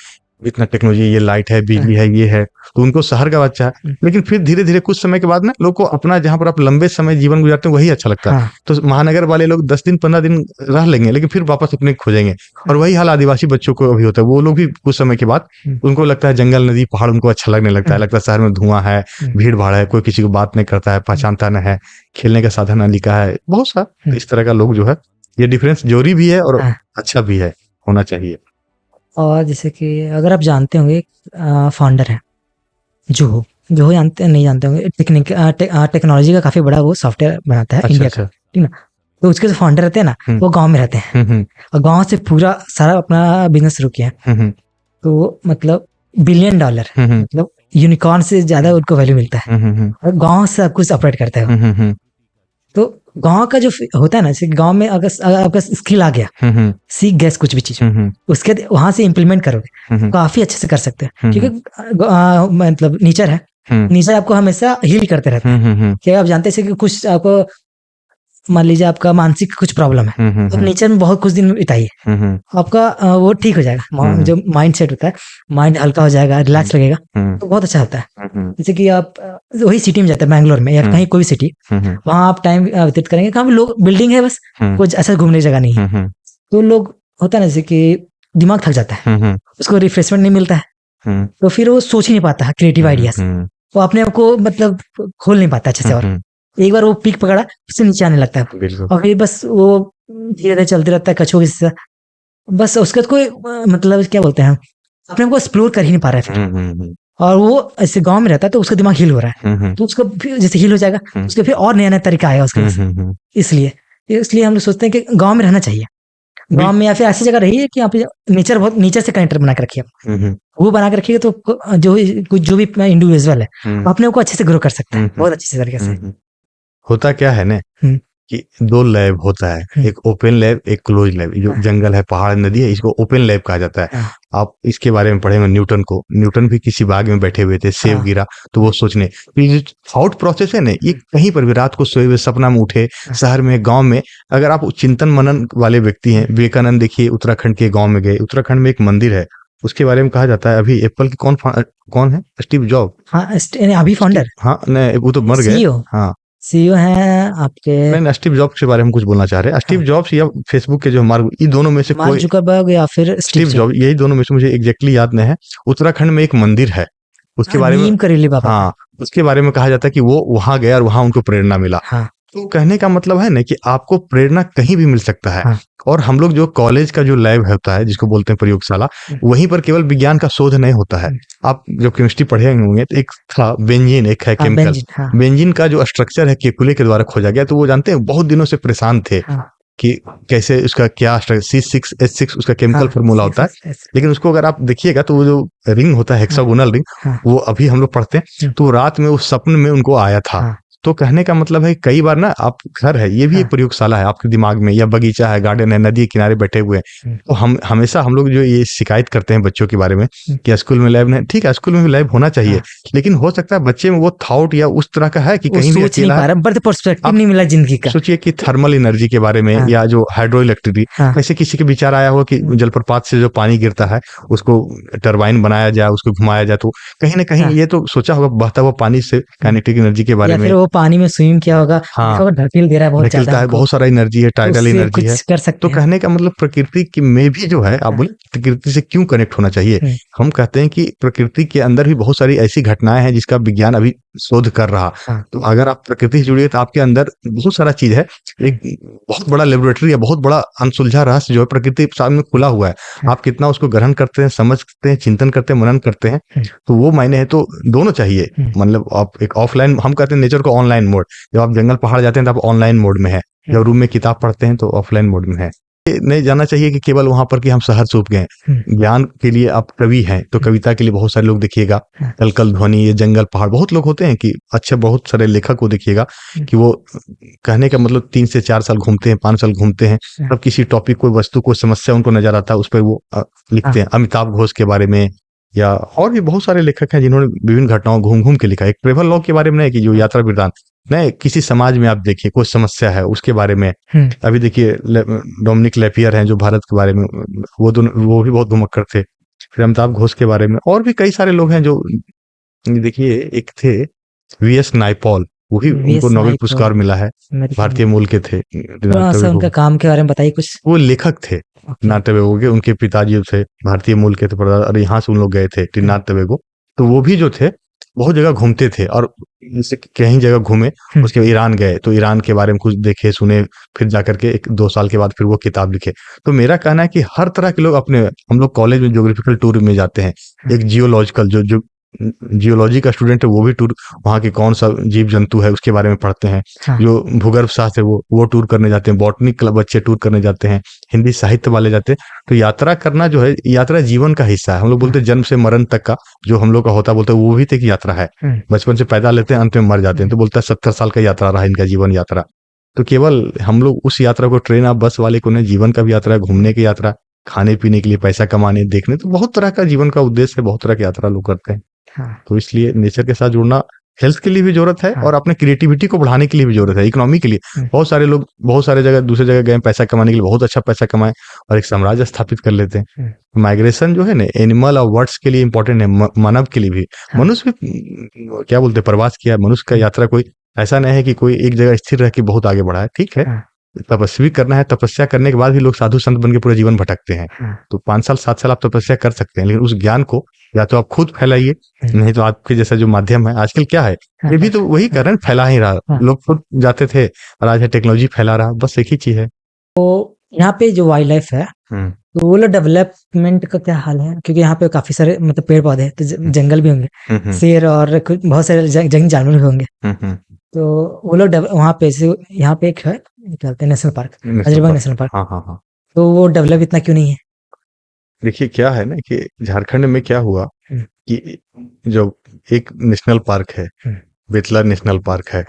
इतना टेक्नोलॉजी, ये लाइट है, बिजली है, ये है, तो उनको शहर का अच्छा है। लेकिन फिर धीरे धीरे कुछ समय के बाद ना लोग को अपना जहाँ पर आप लंबे समय जीवन गुजारते हैं वही अच्छा लगता है। तो महानगर वाले लोग 10 दिन 15 दिन रह लेंगे, लेकिन फिर वापस अपने खोजेंगे। और वही हाल आदिवासी बच्चों को अभी होता है, वो लोग भी कुछ समय के बाद उनको लगता है जंगल, नदी, पहाड़ उनको अच्छा लगने लगता है। लगता है शहर में धुआं है, भीड़ भाड़ है, कोई किसी को बात नहीं करता है, पहचानता नहीं है, खेलने का साधन नहीं लिखा है, बहुत सा इस तरह का लोग जो है। ये डिफरेंस जोरी भी है और अच्छा भी है, होना चाहिए। और जैसे कि अगर आप जानते होंगे, फाउंडर है जो जानते नहीं जानते होंगे, टेक्नोलॉजी का काफी बड़ा वो सॉफ्टवेयर बनाता है, इंडिया का, ठीक ना। तो उसके जो फाउंडर रहते हैं ना, वो गांव में रहते हैं और गांव से पूरा सारा अपना बिजनेस शुरू किया। तो मतलब $1 बिलियन, मतलब यूनिकॉर्न से ज्यादा उनको वैल्यू मिलता है, और गांव से सब कुछ ऑपरेट करता है। तो गांव का जो होता है ना, जैसे गांव में अगर आपका स्किल आ गया, सीख गए कुछ भी चीज, उसके वहां से इम्प्लीमेंट करोगे, काफी अच्छे से कर सकते हैं। क्योंकि मतलब नेचर है, नेचर आपको हमेशा हील करते रहता है। क्या आप जानते हैं कि कुछ आपको, मान लीजिए आपका मानसिक कुछ प्रॉब्लम है, तो नेचर में बहुत कुछ दिन बिताइए, आपका वो ठीक हो जाएगा। जो माइंड सेट होता है, माइंड हल्का हो जाएगा, रिलैक्स लगेगा, तो बहुत अच्छा होता है। जैसे कि आप वही सिटी में जाते हैं, बैंगलोर में या कहीं कोई भी सिटी, वहां आप टाइम व्यतीत करेंगे, कहाँ लोग बिल्डिंग है बस, कुछ ऐसा घूमने की जगह नहीं है। तो लोग होता है ना, जैसे कि दिमाग थक जाता है, उसको रिफ्रेशमेंट नहीं मिलता है, तो फिर वो सोच ही नहीं पाता क्रिएटिव आइडियाज, वो अपने आप को मतलब खोल नहीं पाता अच्छे से। और एक बार वो पीक पकड़ा, उससे नीचे आने लगता है, और फिर बस वो धीरे धीरे चलते रहता है कछुओं की, बस उसका कोई मतलब क्या बोलते हैं, अपने को एक्सप्लोर कर ही नहीं पा रहा है फिर। और वो ऐसे गांव में रहता है तो उसका दिमाग हील हो रहा है, तो उसका फिर जैसे हील हो जाएगा, उसका फिर और नया नया तरीका आएगा उसके पास। इसलिए हम लोग सोचते हैं कि गांव में रहना चाहिए, गांव में या फिर ऐसी जगह रही है कि यहाँ पे नेचर, बहुत नेचर से कनेक्ट बना के रखिए, वो बना के रखिएगा तो जो भी इंडिविजुअल है अपने को अच्छे से ग्रो कर सकता है, बहुत अच्छे तरीके से। होता क्या है ना कि 2 लैब होता है, एक ओपन लैब, एक क्लोज लैब। जो जंगल है, पहाड़, नदी है, इसको ओपन लैब कहा जाता है। आप इसके बारे में पढ़ेंगे न्यूटन को, न्यूटन भी किसी बाग में बैठे हुए थे, सेब गिरा तो वो सोचने, थॉट प्रोसेस है ना, ये कहीं पर भी रात को सोए हुए सपना में उठे, शहर में, गांव में, अगर आप चिंतन मनन वाले व्यक्ति हैं, विवेकानंद देखिए उत्तराखंड के गांव में गए, उत्तराखंड में एक मंदिर है, उसके बारे में कहा जाता है अभी एप्पल के कौन है, स्टीव जॉब, अभी फाउंडर, हाँ नहीं वो तो मर गए, हाँ सीईओ हैं आपके। मैं स्टीव जॉब्स के बारे में कुछ बोलना चाह रहे हैं। स्टीव जॉब्स या फेसबुक के जो मार्क, ये दोनों में से कोई, जुकरबर्ग या फिर स्टीव जॉब, यही दोनों में से मुझे एग्जैक्टली याद नहीं है। उत्तराखंड में एक मंदिर है, उसके बारे में, हाँ, उसके बारे में कहा जाता है कि वो वहां गया और वहां उनको प्रेरणा मिला। तो कहने का मतलब है ना कि आपको प्रेरणा कहीं भी मिल सकता है। हाँ। और हम लोग जो कॉलेज का जो लैब होता है जिसको बोलते हैं प्रयोगशाला, वहीं पर केवल विज्ञान का शोध नहीं होता है। आप जब केमिस्ट्री पढ़े होंगे तो एक था बेंजीन, एक है हाँ, केमिकल। बेंजीन, हाँ, बेंजीन का जो स्ट्रक्चर है केकुले के द्वारा खोजा गया, तो वो जानते हैं बहुत दिनों से परेशान थे हाँ, कि कैसे उसका क्या C6H6 उसका केमिकल हाँ, फॉर्मूला होता है। लेकिन उसको अगर आप देखिएगा तो वो जो रिंग होता है हेक्सागोनल रिंग, हाँ, वो अभी हम लोग पढ़ते हैं, तो रात में उस सपने में उनको आया था। हाँ, तो कहने का मतलब है कई बार ना आप घर है, ये भी हाँ, एक प्रयोगशाला है आपके दिमाग में, या बगीचा है, गार्डन है, नदी के किनारे बैठे हुए हैं। तो हम हमेशा हम लोग जो ये शिकायत करते हैं बच्चों के बारे में कि स्कूल में लैब नहीं, ठीक है स्कूल में भी लैब होना चाहिए, लेकिन हो सकता है बच्चे में वो थॉट या उस तरह का है कि वो कहीं भी सोच नहीं अकेला पा है। रहा, बर्थ पर्सपेक्टिव आप नहीं मिला जिंदगी का। सोचिए कि थर्मल एनर्जी के बारे में, हाँ। या जो हाइड्रो इलेक्ट्रिसिटी, हाँ। ऐसे किसी के विचार आया हो कि जलप्रपात से जो पानी गिरता है उसको टरबाइन बनाया जाए, उसको घुमाया जाए, तो कहीं ना कहीं हाँ। ये तो सोचा होगा बहता हुआ पानी से काइनेटिक एनर्जी के बारे या में। फिर वो पानी में स्विम किया होगा, हाँ, देखा होगा ढकेल दे रहा है बहुत निकलता ज्यादा है, हमको, बहुत सारा एनर्जी है, तो टाइडल उससे एनर्जी है। कुछ कर सकते तो हैं। कहने का मतलब प्रकृति की में भी जो है, आप बोले प्रकृति से क्यों कनेक्ट होना चाहिए। हम कहते हैं कि प्रकृति के अंदर भी बहुत सारी ऐसी घटनाएं हैं जिसका विज्ञान अभी शोध कर रहा। हाँ। तो अगर आप प्रकृति से जुड़िए तो आपके अंदर बहुत सारा चीज है, एक बहुत बड़ा लेबोरेटरी है, बहुत बड़ा अनसुलझा रहस्य जो है प्रकृति के सामने खुला हुआ है। आप कितना उसको ग्रहण करते हैं, समझते हैं, चिंतन करते हैं, मनन करते हैं, तो वो मायने है। तो दोनों चाहिए, मतलब आप एक ऑफलाइन, हम कहते हैं नेचर को ऑनलाइन मोड, जब आप जंगल पहाड़ जाते हैं तो आप ऑनलाइन मोड में है, जब रूम में किताब पढ़ते हैं तो ऑफलाइन मोड में है। ये नहीं जाना चाहिए कि केवल वहां पर कि हम शहर सूप गए। ज्ञान के लिए आप कवि हैं तो कविता के लिए बहुत सारे लोग देखिएगा, कलकल ध्वनि, ये जंगल पहाड़, बहुत लोग होते हैं कि अच्छे, बहुत सारे लेखक को देखिएगा कि वो कहने का मतलब 3 से 4 साल घूमते हैं, 5 साल घूमते हैं, तब किसी टॉपिक को, वस्तु को, समस्या उनको नजर आता है, उस पर वो लिखते हैं। अमिताभ घोष के बारे में, या और भी बहुत सारे लेखक हैं जिन्होंने विभिन्न घटनाओं घूम घूम के लिखा है। एक ट्रेवल लॉग के बारे में नहीं कि जो यात्रा वृतांत नहीं, किसी समाज में आप देखिए कोई समस्या है उसके बारे में। अभी देखिए डोमिनिक लेपियर हैं जो भारत के बारे में, वो भी बहुत घुमक्कड़ थे। फिर अमिताभ घोष के बारे में और भी कई सारे लोग हैं जो, देखिए एक थे VS नायपॉल, वो भी उनको नोबेल पुरस्कार मिला है, भारतीय मूल के थे। उनका काम के बारे में बताइए कुछ। वो लेखक थे टिन्नाथ टोबैगो के, उनके पिताजी थे भारतीय मूल के थे, और यहाँ से उन लोग गए थे टिन्नाथ टोबैगो। तो वो भी जो थे बहुत जगह घूमते थे, और जैसे कहीं जगह घूमे, उसके बाद ईरान गए तो ईरान के बारे में कुछ देखे सुने, फिर जाकर के 1-2 साल के बाद फिर वो किताब लिखे। तो मेरा कहना है कि हर तरह के लोग अपने, हम लोग कॉलेज में ज्योग्राफिकल टूर में जाते हैं, एक जियोलॉजिकल जो जियोलॉजी का स्टूडेंट है वो भी टूर, वहाँ के कौन सा जीव जंतु है उसके बारे में पढ़ते हैं। जो भूगर्भ शास्त्र है वो टूर करने जाते हैं, बॉटनी क्लब बच्चे टूर करने जाते हैं, हिंदी साहित्य वाले जाते हैं। तो यात्रा करना जो है, यात्रा जीवन का हिस्सा है। हम लोग बोलते हैं जन्म से मरण तक का जो हम लोग का होता है, बोलते हैं वो भी तो एक यात्रा है। बचपन से पैदा लेते हैं, अंत में मर जाते हैं, तो बोलता है 70 साल का यात्रा रहा इनका जीवन यात्रा। तो केवल हम लोग उस यात्रा को, ट्रेन आप बस वाले को नहीं, जीवन का भी यात्रा है, घूमने की यात्रा, खाने पीने के लिए, पैसा कमाने, देखने, तो बहुत तरह का जीवन का उद्देश्य है, बहुत तरह की यात्रा लोग करते हैं। तो इसलिए नेचर के साथ जुड़ना हेल्थ के लिए भी जरूरत है, और अपने क्रिएटिविटी को बढ़ाने के लिए भी जरूरत है, इकोनॉमी के लिए। बहुत सारे लोग बहुत सारे जगह, दूसरे जगह गए पैसा कमाने के लिए, बहुत अच्छा पैसा कमाए और एक साम्राज्य स्थापित कर लेते हैं। माइग्रेशन जो है ना, एनिमल और बर्ड्स के लिए इंपॉर्टेंट है, मानव के लिए भी। मनुष्य भी क्या बोलते हैं, प्रवास किया है। मनुष्य का यात्रा कोई ऐसा नहीं है कि कोई एक जगह स्थिर रह के बहुत आगे बढ़ा है, ठीक है, तपस्वी करना है, तपस्या करने के बाद भी लोग साधु संत बन के पूरे जीवन भटकते हैं। तो 5 साल 7 साल आप तपस्या कर सकते हैं, लेकिन उस ज्ञान को या तो आप खुद फैलाइए, नहीं तो आपके जैसा जो माध्यम है आजकल क्या है, ये भी तो वही कर रहे हैं, फैला ही रहा। लोग खुद जाते थे और आज है टेक्नोलॉजी फैला रहा, बस एक ही चीज है। तो यहाँ पे जो वाइल्ड लाइफ है, तो वो लोग डेवलपमेंट का क्या हाल है? क्योंकि यहाँ पे काफी सारे मतलब पेड़ पौधे हैं, तो जंगल भी होंगे, शेर और बहुत सारे जंगली जानवर भी होंगे। तो वो लोग वहाँ पे, यहाँ पे एक है क्या कहते हैं, national park, Azerbaijan national park. हाँ। तो वो डेवलप इतना क्यों नहीं है? देखिए क्या है ना कि झारखंड में क्या हुआ कि जो एक नेशनल पार्क है, बेतला नेशनल पार्क है,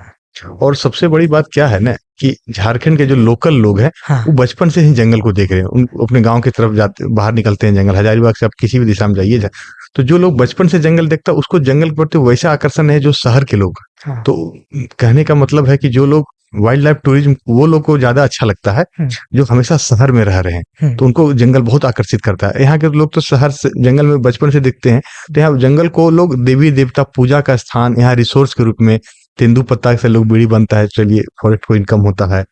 और सबसे बड़ी बात क्या है ना कि झारखंड के जो लोकल लोग हैं, वो बचपन से ही जंगल को देख रहे हैं। उन अपने गांव की तरफ जाते, बाहर निकलते हैं जंगल, हजारीबाग से आप किसी भी दिशा में जाइए, तो जो लोग बचपन से जंगल देखता है उसको जंगल के प्रति वैसा आकर्षण है जो शहर के लोग। तो कहने का मतलब है कि जो लोग वाइल्ड लाइफ टूरिज्म, वो लोग को ज्यादा अच्छा लगता है जो हमेशा शहर में रह रहे हैं, तो उनको जंगल बहुत आकर्षित करता है। यहाँ के लोग तो शहर से जंगल में बचपन से दिखते हैं, तो यहाँ जंगल को लोग देवी देवता पूजा का स्थान, यहाँ रिसोर्स के रूप में, तेंदुपत्ता से लोग बीड़ी बनता है, चलिए फॉरेस्ट को इनकम होता है,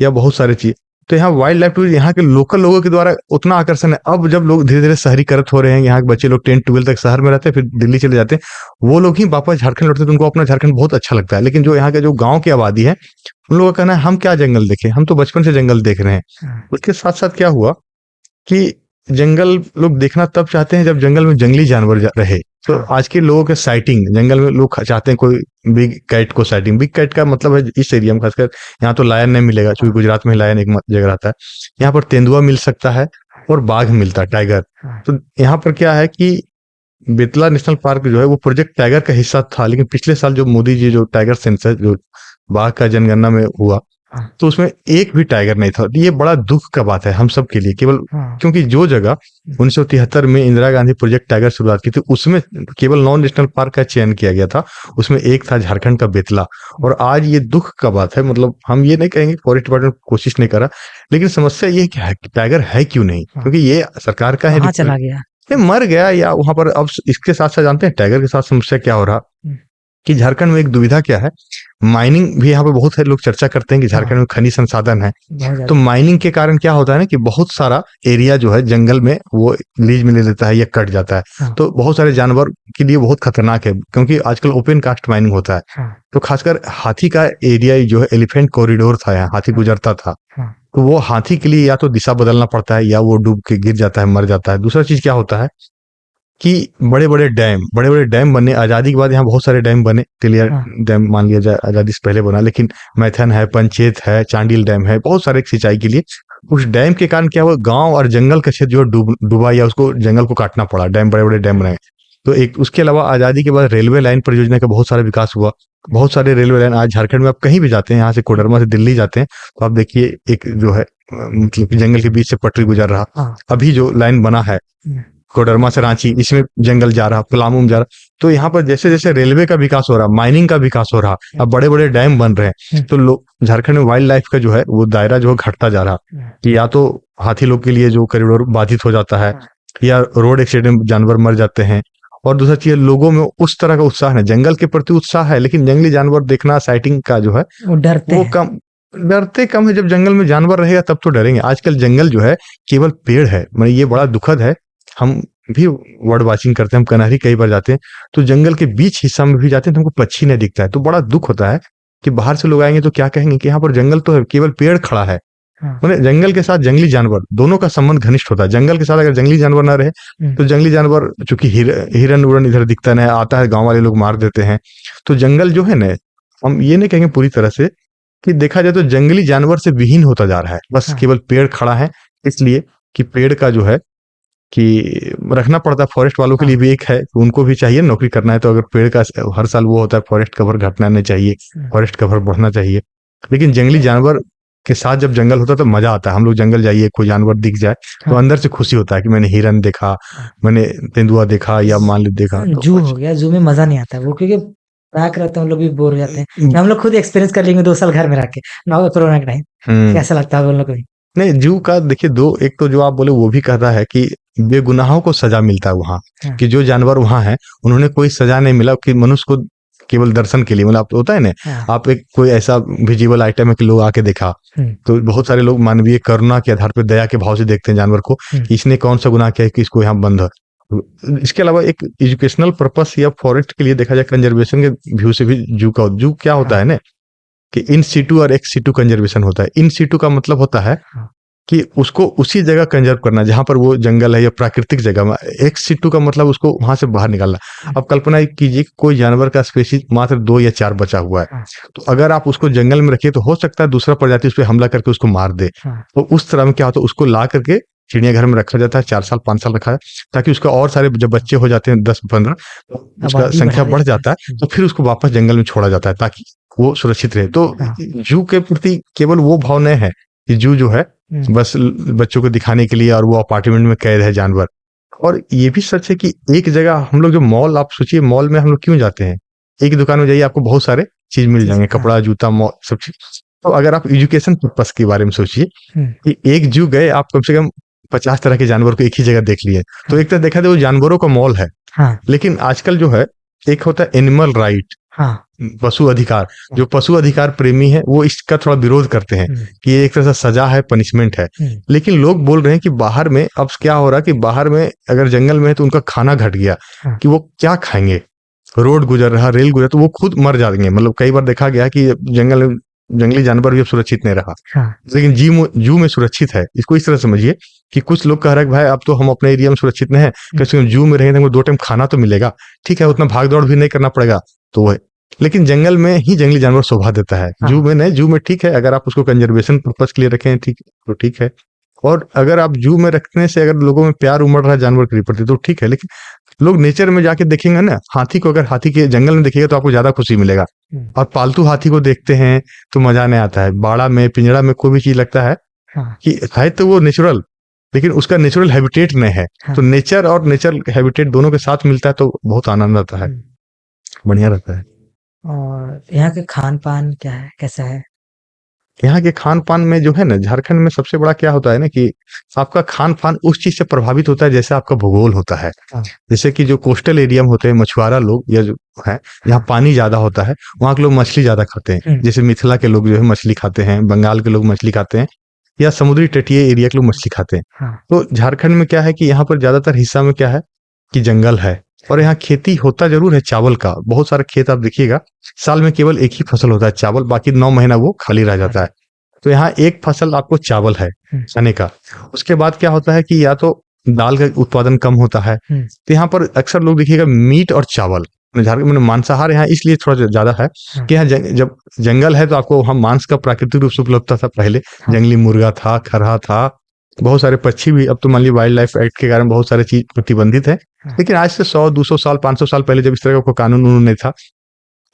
या बहुत सारे चीज। तो यहाँ वाइल्ड लाइफ टूरिज्म यहाँ के लोकल लोगों के द्वारा उतना आकर्षण है। अब जब लोग धीरे धीरे शहरीकृत हो रहे हैं, यहाँ के बच्चे लोग 10-12 तक शहर में रहते हैं, फिर दिल्ली चले जाते हैं, वो लोग ही वापस झारखंड लौटते हैं, तो उनको अपना झारखंड बहुत अच्छा लगता है। लेकिन जो यहाँ के जो गाँव की आबादी है, उन लोगों का कहना है हम क्या जंगल देखे, हम तो बचपन से जंगल देख रहे हैं। उसके साथ साथ क्या हुआ कि जंगल लोग देखना तब चाहते हैं जब जंगल में जंगली जानवर रहे। तो आज के लोगों के साइटिंग जंगल में लोग चाहते हैं कोई बिग कैट को साइटिंग। बिग कैट का मतलब है इस एरिया में खासकर यहाँ तो लायन नहीं मिलेगा, क्योंकि गुजरात में लायन एक जगह रहता है। यहाँ पर तेंदुआ मिल सकता है और बाघ मिलता है, टाइगर। तो यहाँ पर क्या है कि बेतला नेशनल पार्क जो है वो प्रोजेक्ट टाइगर का हिस्सा था, लेकिन पिछले साल जो मोदी जी जो टाइगर सेंसस जो बाघ का जनगणना में हुआ, तो उसमें एक भी टाइगर नहीं था। ये बड़ा दुख का बात है हम सब के लिए, केवल क्योंकि जो जगह 1973 में इंदिरा गांधी प्रोजेक्ट टाइगर शुरुआत की थी, उसमें केवल 9 नेशनल पार्क का चयन किया गया था, उसमें एक था झारखंड का बेतला। और आज ये दुख का बात है, मतलब हम ये नहीं कहेंगे फॉरेस्ट डिपार्टमेंट कोशिश नहीं करा, लेकिन समस्या ये है कि टाइगर है क्यों नहीं, क्योंकि ये सरकार का है, चला गया, मर गया या वहां पर। अब इसके साथ साथ जानते हैं टाइगर के साथ समस्या क्या हो रहा कि झारखंड में एक दुविधा क्या है, माइनिंग भी यहाँ पे बहुत सारे लोग चर्चा करते हैं कि झारखंड में खनिज संसाधन है। तो माइनिंग के कारण क्या होता है ना कि बहुत सारा एरिया जो है जंगल में वो लीज में ले लेता है या कट जाता है। तो बहुत सारे जानवर के लिए बहुत खतरनाक है, क्योंकि आजकल ओपन कास्ट माइनिंग होता है। तो खासकर हाथी का एरिया जो है, एलिफेंट कॉरिडोर था, यहाँ हाथी गुजरता था, तो वो हाथी के लिए या तो दिशा बदलना पड़ता है या वो डूब के गिर जाता है, मर जाता है। दूसरा चीज क्या होता है कि बड़े बड़े डैम बने। आजादी के बाद यहाँ बहुत सारे डैम बने, तिलिया डैम मान लिया जाए आजादी से पहले बना, लेकिन मैथन है, पंचेत है, चांडिल डैम है, बहुत सारे सिंचाई के लिए। उस डैम के कारण क्या हुआ, गांव और जंगल का क्षेत्र जो डूबा या उसको जंगल को काटना पड़ा, बड़े बड़े डैम बनाए। तो एक उसके अलावा आजादी के बाद रेलवे लाइन परियोजना का बहुत सारा विकास हुआ। बहुत सारे रेलवे लाइन आज झारखंड में आप कहीं भी जाते हैं, यहाँ से कोडरमा से दिल्ली जाते हैं तो आप देखिए एक जो है मतलब जंगल के बीच से पटरी गुजर रहा। अभी जो लाइन बना है कोडरमा से रांची, इसमें जंगल जा रहा, पलामू में जा रहा। तो यहाँ पर जैसे जैसे रेलवे का विकास हो रहा, माइनिंग का विकास हो रहा, अब बड़े बड़े डैम बन रहे हैं, तो लोग झारखंड में वाइल्ड लाइफ का जो है वो दायरा जो है घटता जा रहा, कि या तो हाथी लोग के लिए जो कॉरिडोर बाधित हो जाता है, या रोड एक्सीडेंट में जानवर मर जाते हैं। और दूसरा चीज, लोगों में उस तरह का उत्साह है, जंगल के प्रति उत्साह है, लेकिन जंगली जानवर देखना, साइटिंग का जो है वो डरते कम है। जब जंगल में जानवर रहेगा तब तो डरेंगे। आजकल जंगल जो है केवल पेड़ है, मतलब ये बड़ा दुखद है। हम भी बर्ड वॉचिंग करते हैं, हम कनारी कई बार जाते हैं, तो जंगल के बीच हिस्सा में भी जाते हैं तो हमको पक्षी नहीं दिखता है। तो बड़ा दुख होता है कि बाहर से लोग आएंगे तो क्या कहेंगे कि यहाँ पर जंगल तो है, केवल पेड़ खड़ा है। मतलब जंगल के साथ जंगली जानवर दोनों का संबंध घनिष्ठ होता है। जंगल के साथ अगर जंगली जानवर ना रहे तो जंगली जानवर, चूंकि हिरन उड़न इधर दिखता नहीं, आता है गांव वाले लोग मार देते हैं। तो जंगल जो है ना, हम ये नहीं कहेंगे पूरी तरह से कि देखा जाए तो जंगली जानवर से विहीन होता जा रहा है, बस केवल पेड़ खड़ा है। इसलिए कि पेड़ का जो है कि रखना पड़ता है फॉरेस्ट वालों के लिए भी एक है, उनको भी चाहिए नौकरी करना है। तो अगर पेड़ का हर साल वो होता है फॉरेस्ट कवर घटना नहीं चाहिए, फॉरेस्ट कवर बढ़ना चाहिए। लेकिन जंगली जानवर के साथ जब जंगल होता है तो मजा आता है। हम लोग जंगल जाइए, कोई जानवर दिख जाए तो अंदर से खुशी होता है कि मैंने हिरन देखा, मैंने तेंदुआ देखा या मान ली देखा। जू हो गया, जू में मजा नहीं आता वो, क्योंकि पैक रहते हैं, हम लोग भी बोर हो जाते हैं। हम लोग खुद एक्सपीरियंस कर लेंगे 2 साल घर में रह के, कोरोना के टाइम कैसा लगता है उन लोग को भी। नहीं, जू का देखिए एक तो जो आप बोले वो भी कहता है कि बेगुनाहों को सजा मिलता है वहां, कि जो जानवर वहां है उन्होंने कोई सजा नहीं मिला, कि मनुष्य को केवल दर्शन के लिए, मतलब होता है ना, आप एक कोई ऐसा विजिबल आइटम है कि लोग आके देखा, तो बहुत सारे लोग मानवीय करुणा के आधार पर दया के भाव से देखते हैं जानवर को, कि इसने कौन सा गुनाह किया है कि इसको यहाँ बंद है। इसके अलावा एक एजुकेशनल पर्पस या फॉरेस्ट के लिए देखा जाए, कंजर्वेशन के व्यू से भी जू क्या होता है ना कि इन सीटू और एक्स सीटू कंजर्वेशन होता है। इन सीटू का मतलब होता है कि उसको उसी जगह कंजर्व करना जहां पर वो जंगल है या प्राकृतिक जगह में। एक्स सीटू का मतलब उसको वहां से बाहर निकालना। अब कल्पना कीजिए कोई जानवर का स्पीशीज मात्र 2 या 4 बचा हुआ है, तो अगर आप उसको जंगल में रखिए तो हो सकता है दूसरा प्रजाति उस पर हमला करके उसको मार दे। तो उस तरह में क्या होता है, उसको ला करके चिड़ियाघर में रखा जाता है, 4 साल 5 साल रखा है, ताकि उसका और सारे जब बच्चे हो जाते हैं 10-15, तो उसका संख्या बढ़ जाता है, तो फिर उसको वापस जंगल में छोड़ा जाता है ताकि वो सुरक्षित रहे। तो जू के प्रति केवल वो भाव नहीं है कि जू जो है बस बच्चों को दिखाने के लिए और वो अपार्टमेंट में कैद है जानवर। और ये भी सच है कि एक जगह हम लोग जो मॉल, आप सोचिए मॉल में हम लोग क्यों जाते हैं, एक दुकान में जाइए आपको बहुत सारे चीज मिल जाएंगे, कपड़ा, जूता, मॉल, सब चीज। तो अगर आप एजुकेशन पर्पस के बारे में सोचिए कि एक जू गए, आप कम से कम 50 तरह के जानवर को एक ही जगह देख लिए, तो एक तरह देखा जाए वो जानवरों का मॉल है। लेकिन आजकल जो है एक होता है एनिमल राइट, हाँ। पशु अधिकार, जो पशु अधिकार प्रेमी है वो इसका थोड़ा विरोध करते हैं कि ये एक तरह से सजा है, पनिशमेंट है। लेकिन लोग बोल रहे हैं कि बाहर में अब क्या हो रहा है कि बाहर में अगर जंगल में है तो उनका खाना घट गया, कि वो क्या खाएंगे, रोड गुजर रहा, रेल गुजर, तो वो खुद मर जाएंगे। मतलब कई बार देखा गया कि जंगली जानवर भी अब सुरक्षित नहीं रहा, लेकिन जू में सुरक्षित है। इसको इस तरह समझिए कि कुछ लोग कह रहे हैं भाई अब तो हम अपने एरिया में सुरक्षित नहीं है, क्योंकि जू में रहेंगे तो 2 टाइम खाना तो मिलेगा, ठीक है, उतना भाग दौड़ भी नहीं करना पड़ेगा, तो वह लेकिन जंगल में ही जंगली जानवर शोभा देता है। जू में नहीं, जू में ठीक है अगर आप उसको कंजर्वेशन पर्पज के लिए रखें ठीक तो ठीक है, और अगर आप जू में रखने से अगर लोगों में प्यार उमड़ रहा है जानवर के प्रति तो ठीक है। लेकिन लोग नेचर में जाके देखेंगे ना, हाथी को अगर हाथी के जंगल में देखिएगा तो आपको ज्यादा खुशी मिलेगा, और पालतू हाथी को देखते हैं तो मजा नहीं आता है। बाड़ा में, पिंजड़ा में कोई भी चीज लगता है कि है तो वो नेचुरल, लेकिन उसका नेचुरल हैबिटेट नहीं है। तो नेचर और नेचुरल हैबिटेट दोनों के साथ मिलता है तो बहुत आनंद आता है, बढ़िया रहता है। और यहाँ के खान पान क्या है, कैसा है? यहाँ के खान पान में जो है ना, झारखंड में सबसे बड़ा क्या होता है ना कि आपका खान पान उस चीज से प्रभावित होता है जैसे आपका भूगोल होता है। जैसे कि जो कोस्टल एरिया में होते हैं मछुआरा लोग या जो है, यहाँ पानी ज्यादा होता है, वहाँ के लोग मछली ज्यादा खाते हैं। जैसे मिथिला के लोग जो है मछली खाते हैं, बंगाल के लोग मछली खाते हैं, या समुद्री तटीय एरिया के लोग मछली खाते हैं। तो झारखंड में क्या है कि यहाँ पर ज्यादातर हिस्सा में क्या है कि जंगल है, और यहाँ खेती होता जरूर है चावल का, बहुत सारे खेत आप देखिएगा, साल में केवल एक ही फसल होता है चावल, बाकी 9 महीना वो खाली रह जाता है। तो यहाँ एक फसल आपको चावल है चने का। उसके बाद क्या होता है कि या तो दाल का उत्पादन कम होता है, तो यहाँ पर अक्सर लोग देखिएगा मीट और चावल, झारखंड में मांसाहार यहाँ इसलिए थोड़ा ज्यादा है कि यहाँ जब जंगल है तो आपको वहाँ मांस का प्राकृतिक रूप से उपलब्ध था। पहले जंगली मुर्गा था, खरहा था, बहुत सारे पक्षी भी। अब तो मान लीजिए वाइल्ड लाइफ एक्ट के कारण बहुत सारे चीज प्रतिबंधित है, लेकिन आज से 100-200 साल 500 साल पहले जब इस तरह का कानून नहीं था,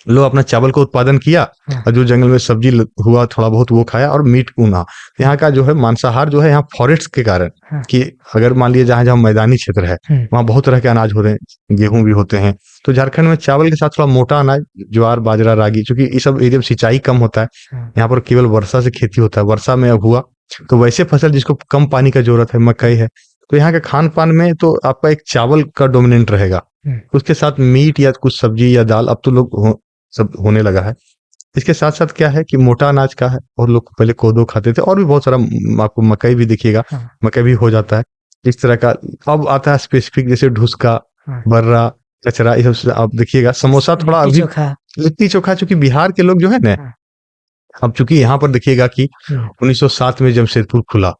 लोग अपना चावल का उत्पादन किया और जो जंगल में सब्जी हुआ थोड़ा बहुत वो खाया, और मीट ऊना। यहाँ का जो है मांसाहार जो है यहाँ फॉरेस्ट के कारण, कि अगर मान लीजिए जहाँ जहाँ मैदानी क्षेत्र है वहाँ बहुत तरह के अनाज होते हैं, गेहूं भी होते हैं। तो झारखंड में चावल के साथ थोड़ा मोटा अनाज, ज्वार, बाजरा, रागी, क्योंकि इस सब एरिया में सिंचाई कम होता है, यहाँ पर केवल वर्षा से खेती होता है। वर्षा में अब हुआ तो वैसे फसल जिसको कम पानी का जरूरत है, मकई है। तो यहाँ के खान पान में तो आपका एक चावल का डोमिनेंट रहेगा, उसके साथ मीट या कुछ सब्जी या दाल अब तो लोग सब होने लगा है। इसके साथ साथ क्या है कि मोटा अनाज का है, और लोग पहले कोदो खाते थे, और भी बहुत सारा, आपको मकई भी दिखिएगा, मकई भी हो जाता है इस तरह का। अब आता है स्पेसिफिक, जैसे ढुसका, बर्रा, कचरा, ये सब आप देखिएगा। समोसा थोड़ा अभी लिट्टी चोखा, चूंकि बिहार के लोग जो है ना, अब चूंकि यहाँ पर देखिएगा कि 1907 में जमशेदपुर खुला,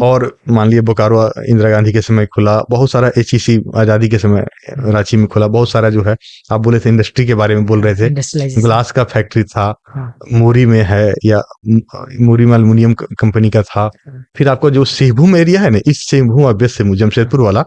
और मान लिया बोकारो इंदिरा गांधी के समय खुला, बहुत सारा HEC आजादी के समय रांची में खुला, बहुत सारा जो है। आप बोले थे इंडस्ट्री के बारे में बोल रहे थे, ग्लास का फैक्ट्री था, मोरी में है, या मोरी में एल्युमिनियम कंपनी का था। फिर आपको जो सिंहभूम एरिया है ना, इस सिंहभूम और वेस्ट सिंहभूम, जमशेदपुर वाला,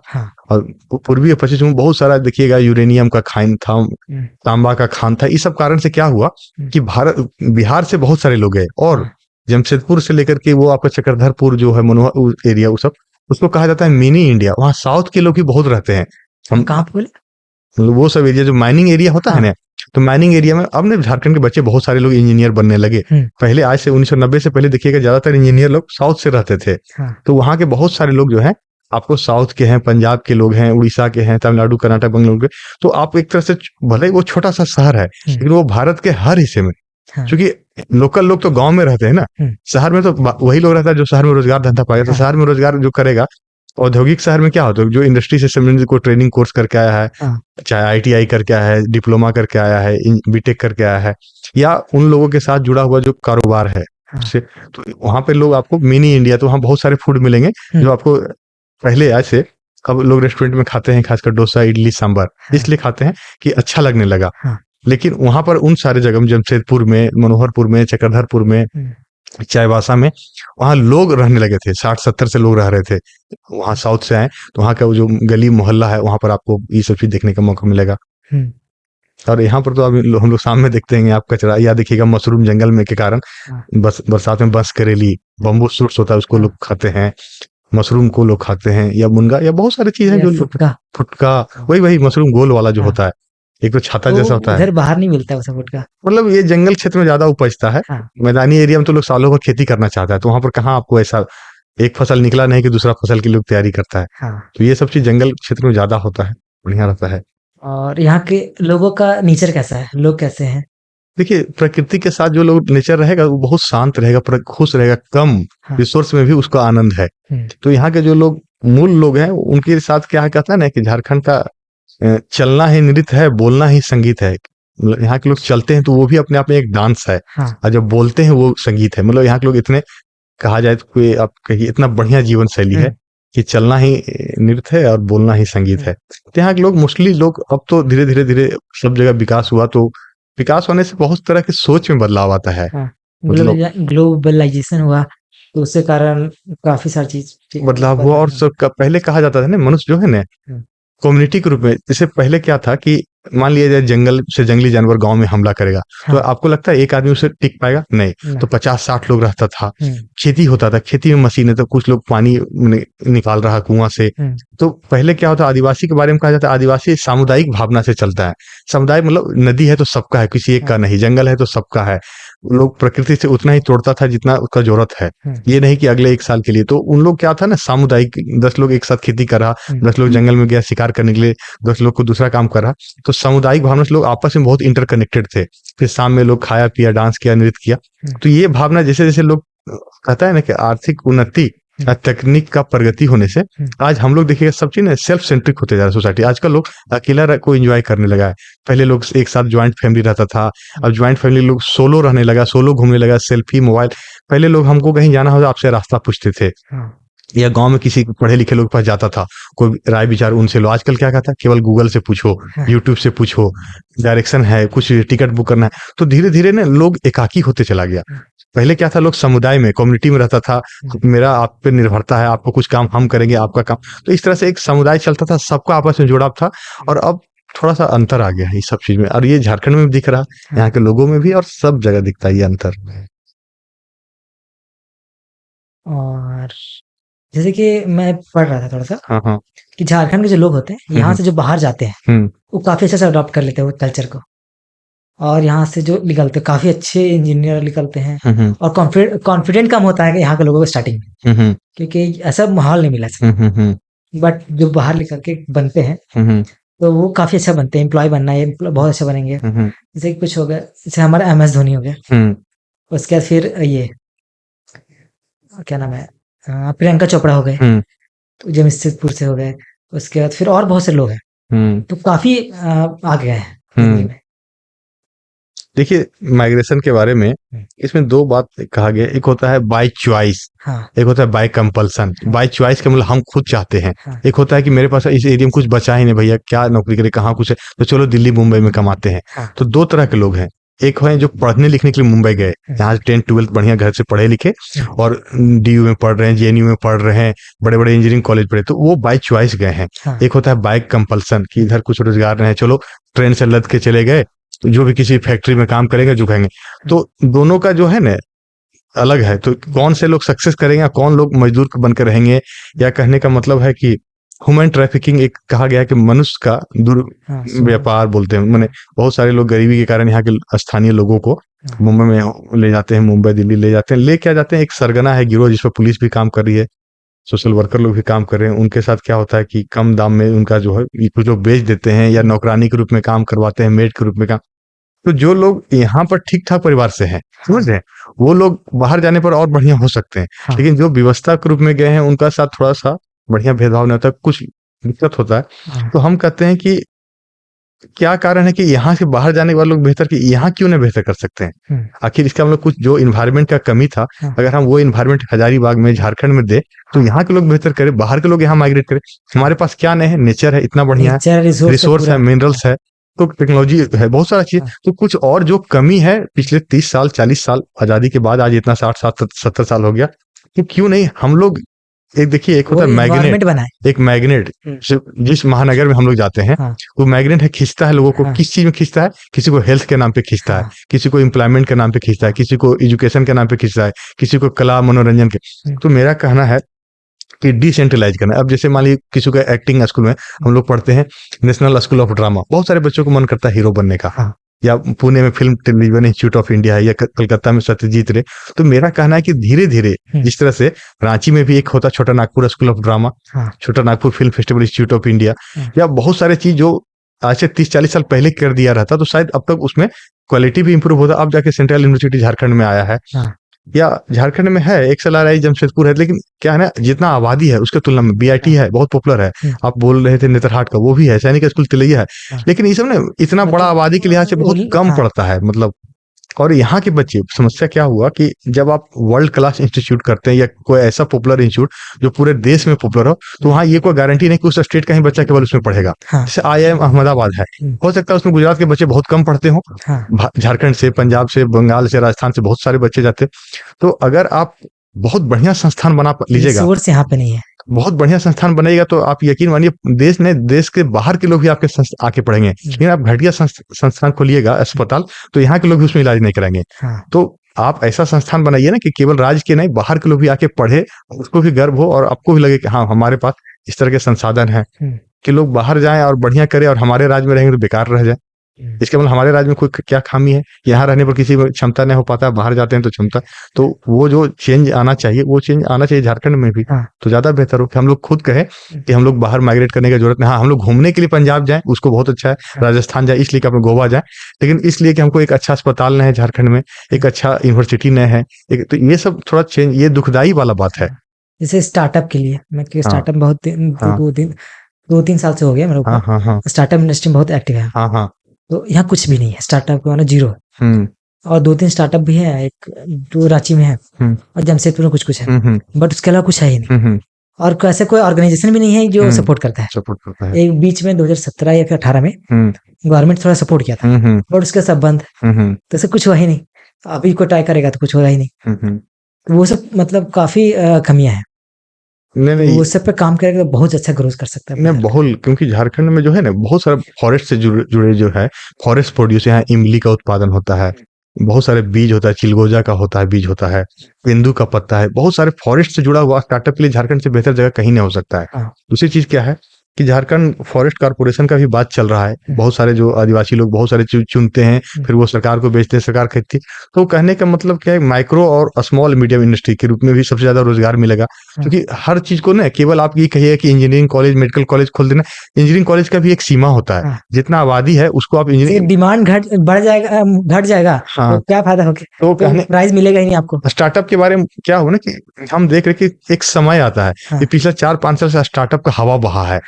और पूर्वी और पश्चिम में बहुत सारा देखिएगा यूरेनियम का खान था, तांबा का खान था। इस सब कारण से क्या हुआ कि बिहार से बहुत सारे लोग गए, और जमशेदपुर से लेकर के वो आपका चक्रधरपुर जो है, मनोहर एरिया, वो सब उसको कहा जाता है मिनी इंडिया। वहाँ साउथ के लोग ही बहुत रहते हैं। हम कहाँ पे बोले? मतलब वो सब एरिया जो माइनिंग एरिया होता है ना, तो माइनिंग एरिया में अब ना झारखंड के बच्चे बहुत सारे लोग इंजीनियर बनने लगे। पहले आज से 1990 से पहले देखिएगा ज्यादातर इंजीनियर लोग साउथ से रहते थे। तो वहाँ के बहुत सारे लोग जो है आपको साउथ के हैं, पंजाब के लोग हैं, उड़ीसा के हैं, तमिलनाडु, कर्नाटक, बंगलुरु के। तो आप एक तरह से, भले वो छोटा सा शहर है, लेकिन वो भारत के हर हिस्से में, क्योंकि लोकल लोग तो गांव में रहते हैं ना, शहर में तो वही लोग रहता है जो शहर में रोजगार धंधा पाएगा। तो शहर में रोजगार जो करेगा, औद्योगिक शहर में क्या होता है, जो इंडस्ट्री से संबंधित कोई ट्रेनिंग कोर्स करके आया है, चाहे ITI करके आया है, डिप्लोमा करके आया है, बीटेक करके आया है, या उन लोगों के साथ जुड़ा हुआ जो कारोबार है उससे, तो वहां पे लोग आपको मिनी इंडिया, तो वहाँ बहुत सारे फूड मिलेंगे जो आपको पहले आज से अब लोग रेस्टोरेंट में खाते हैं, खासकर डोसा, इडली, सांभर, इसलिए खाते हैं कि अच्छा लगने लगा। लेकिन वहां पर उन सारे जगह, जमशेदपुर में, मनोहरपुर में, चक्रधरपुर में, चाईबासा में, वहां लोग रहने लगे थे। 60-70 से लोग रह रहे थे, वहां साउथ से आए। तो वहां का वो जो गली मोहल्ला है, वहां पर आपको ये सब चीज देखने का मौका मिलेगा। और यहाँ पर तो अभी हम लोग सामने देखते हैं आप कचरा, या देखिएगा मशरूम जंगल में के कारण, बरसात में बंस करेली, बम्बू सूट्स होता है, उसको लोग खाते हैं, मशरूम को लोग खाते हैं, या मुनगा, या बहुत सारी चीजें जो फुटका, वही मशरूम गोल वाला जो होता है, एक तो छाता जैसा होता है, इधर बाहर नहीं मिलता है फुटका। मतलब ये जंगल क्षेत्र में ज्यादा उपजता है। मैदानी एरिया में तो लोग सालों भर खेती करना चाहता है, तो वहां पर कहाँ आपको ऐसा एक फसल निकला नहीं कि दूसरा फसल की लोग तैयारी करता है। तो ये सब चीज जंगल क्षेत्र में ज्यादा होता है, बढ़िया रहता है। और यहाँ के लोगों का नेचर कैसा है? लोग कैसे हैं? देखिए, प्रकृति के साथ जो लोग नेचर रहेगा वो बहुत शांत रहेगा, खुश रहेगा, कम हाँ। रिसोर्स में भी उसको आनंद है। तो यहाँ के जो लोग मूल लोग हैं उनके साथ क्या कहता है ना कि झारखंड का चलना ही नृत्य है, बोलना ही संगीत है। मतलब यहाँ के लोग चलते हैं तो वो भी अपने आप में एक डांस है, हाँ। और जब बोलते हैं वो संगीत है। मतलब यहाँ के लोग इतने, कहा जाए तो कोई आप कहिए, इतना बढ़िया जीवन शैली है कि चलना ही नृत्य है और बोलना ही संगीत है। तो यहाँ के लोग मोस्टली लोग अब तो धीरे धीरे धीरे सब जगह विकास हुआ, तो विकास होने से बहुत तरह की सोच में बदलाव आता है। हाँ। मतलब ग्लोबलाइजेशन हुआ तो उसके कारण काफी सारी चीज बदलाव हुआ, और सब पहले कहा जाता था ना, मनुष्य जो है ना कम्युनिटी के रूप में, जैसे पहले क्या था कि मान लिया जाए जंगल से जंगली जानवर गांव में हमला करेगा, तो आपको लगता है एक आदमी उसे टिक पाएगा? नहीं। तो 50-60 लोग रहता था, खेती होता था, खेती में मशीन है, तो कुछ लोग पानी निकाल रहा कुआं से। तो पहले क्या होता, आदिवासी के बारे में कहा जाता है आदिवासी सामुदायिक भावना से चलता है। समुदाय मतलब नदी है तो सबका है, किसी एक का नहीं, जंगल है तो सबका है। लोग प्रकृति से उतना ही तोड़ता था जितना उसका जरूरत है, ये नहीं कि अगले 1 साल के लिए। तो उन लोग क्या था ना, सामुदायिक, 10 लोग एक साथ खेती कर रहा, 10 लोग जंगल में गया शिकार करने के लिए, 10 लोग को दूसरा काम कर रहा। तो सामुदायिक भावना से लोग आपस में बहुत इंटरकनेक्टेड थे। फिर शाम में लोग खाया पिया, डांस किया, नृत्य किया। तो ये भावना जैसे जैसे लोग कहता है ना कि आर्थिक उन्नति, तकनीक का प्रगति होने से आज हम लोग देखिएगा सब चीज ना सेल्फ सेंट्रिक होते जा रहा है सोसाइटी। आजकल लोग अकेला को एंजॉय करने लगा है। पहले लोग एक साथ ज्वाइंट फैमिली रहता था, अब ज्वाइंट फैमिली लोग सोलो रहने लगा, सोलो घूमने लगा, सेल्फी मोबाइल। पहले लोग हमको कहीं जाना हो तो आपसे रास्ता पूछते थे, या गांव में किसी पढ़े लिखे लोग के पास जाता था, कोई राय विचार उनसे लो। आजकल क्या कहता है, केवल गूगल से पूछो, यूट्यूब से पूछो, डायरेक्शन है, कुछ टिकट बुक करना है। तो धीरे धीरे ना लोग एकाकी होते चला गया। पहले क्या था, लोग समुदाय में, कम्युनिटी में रहता था, मेरा आप पे निर्भरता है, आपको कुछ काम हम करेंगे, आपका काम। तो इस तरह से एक समुदाय चलता था, सबका आपस में जुड़ाव था। और अब थोड़ा सा अंतर आ गया है इस सब चीज में, और ये झारखंड में भी दिख रहा है, यहाँ के लोगों में भी, और सब जगह दिखता है ये अंतर। और जैसे कि मैं पढ़ रहा था थोड़ा सा हाँ कि झारखंड के जो लोग होते हैं यहाँ से जो बाहर जाते हैं वो काफी अच्छे से अडॉप्ट कर लेते हैं वो कल्चर को, और यहाँ से जो निकलते हैं काफी अच्छे इंजीनियर निकलते हैं। और कॉन्फिडेंट कम होता है कि यहाँ के लोगों को स्टार्टिंग में, क्योंकि ऐसा माहौल नहीं मिला। बट जो बाहर निकल के बनते हैं तो वो काफी अच्छा बनते हैं। एम्प्लॉय बनना है, बहुत अच्छा बनेंगे। जैसे कुछ हो गया, जैसे हमारा MS धोनी हो गया, उसके बाद फिर ये क्या नाम है, प्रियंका चोपड़ा हो गए, तो जमशेदपुर से हो गए। उसके बाद फिर और बहुत से लोग हैं, तो काफी आगे गए हैं जिंदगी में। देखिए, माइग्रेशन के बारे में इसमें 2 बात कहा गया। एक होता है बाय चॉइस, एक होता है बाय कंपल्सन। बाय चॉइस का मतलब हम खुद चाहते हैं। एक होता है कि मेरे पास इस एरिया में कुछ बचा ही नहीं भैया, क्या नौकरी करे, कहाँ कुछ है, तो चलो दिल्ली मुंबई में कमाते हैं। तो 2 तरह के लोग हैं। एक है जो पढ़ने लिखने के लिए मुंबई गए, यहाँ 10th 12th बढ़िया घर से पढ़े लिखे और DU में पढ़ रहे हैं, JNU में पढ़ रहे हैं, बड़े बड़े इंजीनियरिंग कॉलेज पढ़े, तो वो बाय चॉइस गए हैं। एक होता है बाय कंपल्सन, कि इधर कुछ रोजगार नहीं है, चलो ट्रेन से लद के चले गए, तो जो भी किसी फैक्ट्री में काम करेंगे झुकेंगे। तो दोनों का जो है ना अलग है। तो कौन से लोग सक्सेस करेंगे, कौन लोग मजदूर बनकर रहेंगे, या कहने का मतलब है कि ह्यूमन ट्रैफिकिंग एक कहा गया है कि मनुष्य का व्यापार बोलते हैं। मैंने बहुत सारे लोग गरीबी के कारण यहाँ के स्थानीय लोगों को मुंबई में ले जाते हैं, मुंबई दिल्ली ले जाते हैं। ले क्या जाते हैं, एक सरगना है गिरोह जिस पर पुलिस भी काम कर रही है, सोशल वर्कर लोग भी काम कर रहे हैं। उनके साथ क्या होता है कि कम दाम में उनका जो है कुछ लोग बेच देते हैं, या नौकरानी के रूप में काम करवाते हैं, मेड के रूप में काम। तो जो लोग यहाँ पर ठीक ठाक परिवार से हैं, समझ रहे हैं, वो लोग बाहर जाने पर और बढ़िया हो सकते हैं। लेकिन जो व्यवस्था के रूप में गए हैं उनका साथ थोड़ा सा बढ़िया भेदभाव नहीं होता, कुछ दिक्कत होता है। तो हम कहते हैं कि क्या कारण है कि यहाँ से बाहर जाने वाले लोग बेहतर, कि यहाँ क्यों नहीं बेहतर कर सकते हैं। आखिर इसका मतलब कुछ जो इन्वायरमेंट का कमी था, अगर हम वो इन्वायरमेंट हजारीबाग में, झारखंड में दे, तो यहाँ के लोग बेहतर करें, बाहर के लोग यहाँ माइग्रेट करें। हमारे पास क्या नहीं है, नेचर है इतना बढ़िया है, रिसोर्स है, मिनरल्स है, तो टेक्नोलॉजी है, बहुत सारा चीज। तो कुछ और जो कमी है पिछले 30 साल 40 साल आजादी के बाद, आज इतना 60-70 साल हो गया, तो क्यों नहीं हम लोग एक देखिए, एक होता है मैग्नेट, एक मैग्नेट जिस महानगर में हम लोग जाते हैं, वो मैग्नेट है, खींचता है लोगों को। किस चीज में खींचता है, किसी को हेल्थ के नाम पे खींचता है, किसी को एम्प्लॉयमेंट के नाम पे खींचता है, किसी को एजुकेशन के नाम पे खींचता है, किसी को कला मनोरंजन के। तो मेरा कहना है कि डिसेंट्रलाइज करना। अब जैसे मान लीजिए किसी का एक्टिंग स्कूल में हम लोग पढ़ते हैं, नेशनल स्कूल ऑफ ड्रामा, बहुत सारे बच्चों को मन करता है हीरो बनने का, या पुणे में film television institute of India है, या कलकत्ता में सत्यजीत रे। तो मेरा कहना है कि धीरे धीरे जिस तरह से रांची में भी एक होता छोटा नागपुर स्कूल ऑफ ड्रामा, छोटा Nagpur film festival institute of India, या बहुत सारे चीज जो आज से 30-40 साल पहले कर दिया रहता तो शायद अब तक उसमें क्वालिटी भी इंप्रूव होता। अब जाके सेंट्रल यूनिवर्सिटी झारखंड में आया है, हाँ। या झारखंड में है, XLRI जमशेदपुर है, लेकिन क्या है ना, जितना आबादी है उसके तुलना में BIT है, बहुत पॉपुलर है। आप बोल रहे थे नेतरहाट का, वो भी है, सैनिक स्कूल तिलैया है, हाँ। लेकिन ये सब ना इतना बड़ा आबादी के लिहाज से बहुत कम पड़ता है मतलब। और यहाँ के बच्चे, समस्या क्या हुआ कि जब आप वर्ल्ड क्लास इंस्टीट्यूट करते हैं या कोई ऐसा पॉपुलर इंस्टीट्यूट जो पूरे देश में पॉपुलर हो, तो वहाँ ये कोई गारंटी नहीं कि उस स्टेट का ही बच्चा केवल उसमें पढ़ेगा। हाँ। जैसे IIM अहमदाबाद है, हो सकता है उसमें गुजरात के बच्चे बहुत कम पढ़ते हो, हाँ। झारखंड से, पंजाब से, बंगाल से, राजस्थान से बहुत सारे बच्चे जाते। तो अगर आप बहुत बढ़िया संस्थान बना लीजिएगा, सोर्स यहाँ पे नहीं है, बहुत बढ़िया संस्थान बनेगा, तो आप यकीन मानिए देश के बाहर के लोग भी आपके आके पढ़ेंगे। लेकिन आप घटिया संस्थान खोलिएगा, अस्पताल, तो यहाँ के लोग भी उसमें इलाज नहीं कराएंगे। हाँ। तो आप ऐसा संस्थान बनाइए ना कि केवल राज्य के नहीं, बाहर के लोग भी आके पढ़े, उसको भी गर्व हो और आपको भी लगे कि हाँ, हमारे पास इस तरह के संसाधन है कि लोग बाहर जाएं और बढ़िया करें, और हमारे राज्य में रहेंगे तो बेकार रह जाए। इसके मतलब हमारे राज्य में कोई क्या खामी है, यहाँ रहने पर किसी में क्षमता नहीं हो पाता, बाहर जाते हैं तो क्षमता। तो वो जो चेंज आना चाहिए, वो चेंज आना चाहिए झारखंड में भी। हाँ। तो ज्यादा बेहतर हो कि हम लोग खुद कहें कि हम लोग बाहर माइग्रेट करने की जरूरत नहीं। हाँ, हम लोग घूमने के लिए पंजाब जाएं, उसको बहुत अच्छा है, राजस्थान जाए इसलिए कि आप गोवा जाएं, लेकिन इसलिए कि हमको एक अच्छा अस्पताल नहीं है झारखंड में, एक अच्छा यूनिवर्सिटी नहीं है, तो ये सब थोड़ा चेंज, ये दुखदाई वाला बात है। जैसे स्टार्टअप के लिए, मैं स्टार्टअप बहुत 2-3 साल से हो गया मेरे ऊपर, स्टार्टअप इंडस्ट्री में बहुत एक्टिव है। तो यहाँ कुछ भी नहीं है, स्टार्टअप का जीरो है। और 2-3 स्टार्टअप भी है, एक जो रांची में है और जमशेदपुर में कुछ है, बट उसके अलावा कुछ है ही नहीं। और ऐसे कोई ऑर्गेनाइजेशन भी नहीं है जो सपोर्ट करता है। एक बीच में 2017 या फिर 18 में गवर्नमेंट थोड़ा सपोर्ट किया था, बट उसके सब बंद, तो ऐसे कुछ हुआ ही नहीं। अभी कोई ट्राई करेगा तो कुछ होगा ही नहीं। तो वो सब मतलब काफी कमियां हैं। नहीं, वो सब पे काम करेगा तो बहुत अच्छा ग्रोथ कर सकता है। नहीं, बहुत, क्योंकि झारखंड में जो है ना, बहुत सारा फॉरेस्ट से जुड़े जो है, फॉरेस्ट प्रोड्यूस, यहाँ इमली का उत्पादन होता है, बहुत सारे बीज होता है, चिलगोजा का होता है, बीज होता है, तेंदू का पत्ता है, बहुत सारे फॉरेस्ट से जुड़ा हुआ स्टार्टअप के लिए झारखंड से बेहतर जगह कहीं नहीं हो सकता है। दूसरी चीज क्या है कि झारखंड फॉरेस्ट कारपोरेशन का भी बात चल रहा है। बहुत सारे जो आदिवासी लोग बहुत सारे चुनते हैं, फिर वो सरकार को बेचते हैं, सरकार खरीदती है। तो कहने का मतलब क्या है, माइक्रो और स्मॉल मीडियम इंडस्ट्री के रूप में भी सबसे ज्यादा रोजगार मिलेगा। क्योंकि हर चीज को ना केवल आप ये कहिए कि इंजीनियरिंग कॉलेज, मेडिकल कॉलेज खोल देना, इंजीनियरिंग कॉलेज का भी एक सीमा होता है। जितना आबादी है उसको आप इंजीनियरिंग, डिमांड बढ़ जाएगा हाँ, तो क्या फायदा होगा, तो प्राइस मिलेगा ही नहीं आपको। स्टार्टअप के बारे में क्या हो ना कि हम देख रहे कि एक समय आता है कि पिछले 4-5 साल से स्टार्टअप का हवा बहा है।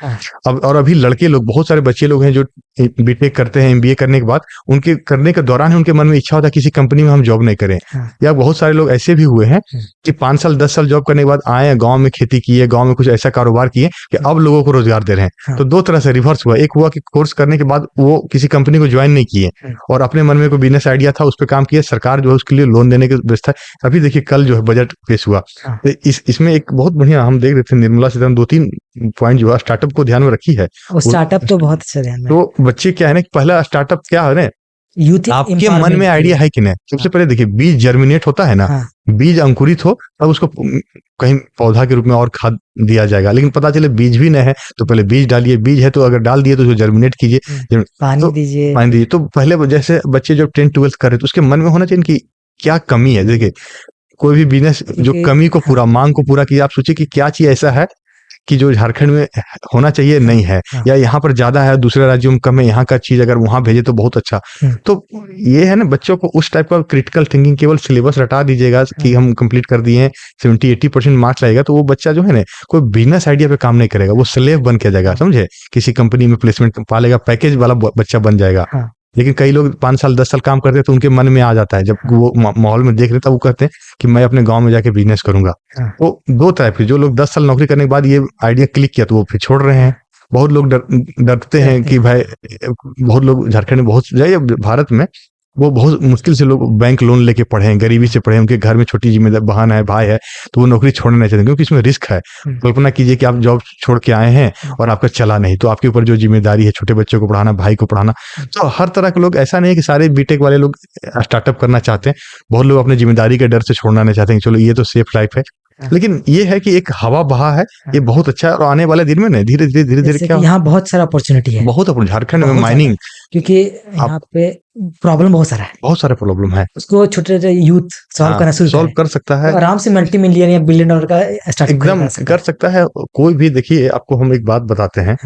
अब और अभी लड़के लोग, बहुत सारे बच्चे लोग हैं जो बीटेक करते हैं, MBA करने के बाद उनके करने के दौरान उनके मन में इच्छा होता है किसी कंपनी में हम जॉब नहीं करें। या बहुत सारे लोग ऐसे भी हुए हैं कि 5 साल 10 साल जॉब करने के बाद आए, गांव में खेती किए, गांव में कुछ ऐसा कारोबार किए कि अब लोगों को रोजगार दे रहे हैं। तो 2 तरह से रिवर्स हुआ। एक हुआ कि कोर्स करने के बाद वो किसी कंपनी को ज्वाइन नहीं किए और अपने मन में कोई बिजनेस आइडिया था उस पर काम किया, सरकार जो है उसके लिए लोन देने की व्यवस्था। अभी देखिए कल जो है बजट पेश हुआ, तो इसमें एक बहुत बढ़िया हम देख रहे थे, निर्मला सीतारमण 2-3 पॉइंट जो है स्टार्टअप को ध्यान में रखी है। स्टार्टअप तो बहुत अच्छा ध्यान में। तो बच्चे क्या है ना, पहला स्टार्टअप क्या है ना, यूथ आपके मन में आइडिया है कि नहीं। सबसे पहले देखिए बीज जर्मिनेट होता है ना, बीज अंकुरित हो तब उसको कहीं पौधा के रूप में और खाद दिया जाएगा। लेकिन पता चले बीज भी नहीं है तो पहले बीज डालिए, बीज है तो अगर डाल दिए तो उसको जर्मिनेट कीजिए, पानी दीजिए। तो पहले जैसे बच्चे जब 10th-12th कर रहे तो उसके मन में होना चाहिए कि क्या कमी है। देखिए कोई भी बिजनेस जो कमी को पूरा, मांग को पूरा किया, आप सोचिए कि क्या चीज ऐसा है कि जो झारखंड में होना चाहिए नहीं है, या यहाँ पर ज्यादा है, दूसरे राज्यों में कम है, यहाँ का चीज अगर वहां भेजे तो बहुत अच्छा। तो ये है ना, बच्चों को उस टाइप का क्रिटिकल थिंकिंग, केवल सिलेबस रटा दीजिएगा कि हम कंप्लीट कर दिए हैं, 70-80% मार्क्स लाएगा, तो वो बच्चा जो है ना कोई बिजनेस आइडिया पे काम नहीं करेगा, वो स्लेव बन के जाएगा, समझे, किसी कंपनी में प्लेसमेंट पालेगा, पैकेज वाला बच्चा बन जाएगा। लेकिन कई लोग 5 साल 10 साल काम करते हैं तो उनके मन में आ जाता है, जब वो माहौल में देख रहे तब वो कहते हैं कि मैं अपने गांव में जाके बिजनेस करूंगा। तो 2 टाइप के, जो लोग 10 साल नौकरी करने के बाद ये आइडिया क्लिक किया तो वो फिर छोड़ रहे हैं। बहुत लोग डरते हैं कि भाई, बहुत लोग झारखंड में, बहुत भारत में वो बहुत मुश्किल से लोग बैंक लोन लेके पढ़े हैं, गरीबी से पढ़े हैं, उनके घर में छोटी जिम्मेदार बहन है, भाई है, तो वो नौकरी छोड़ना नहीं चाहते क्योंकि इसमें रिस्क है। कल्पना कीजिए कि आप जॉब छोड़ के आए हैं और आपका चला नहीं, तो आपके ऊपर जो जिम्मेदारी है, छोटे बच्चों को पढ़ाना, भाई को पढ़ाना। तो हर तरह के लोग, ऐसा नहीं है कि सारे बीटेक वाले लोग स्टार्टअप करना चाहते हैं, बहुत लोग अपनी जिम्मेदारी के डर से छोड़ना नहीं चाहते हैं, चलो ये तो सेफ लाइफ है। लेकिन ये है कि एक हवा बहा है, ये बहुत अच्छा है। और आने वाले दिन में ना धीरे धीरे क्या, यहाँ बहुत सारा अपॉर्चुनिटी है, बहुत झारखंड में माइनिंग, क्योंकि यहाँ पे प्रॉब्लम बहुत सारा है, बहुत सारे प्रॉब्लम है, उसको छोटे यूथ सॉल्व करना सॉल्व कर सकता है, आराम से मल्टी-मिलियन या $1 बिलियन का स्टार्ट एकदम कर सकता है कोई भी। देखिए आपको हम एक बात बताते हैं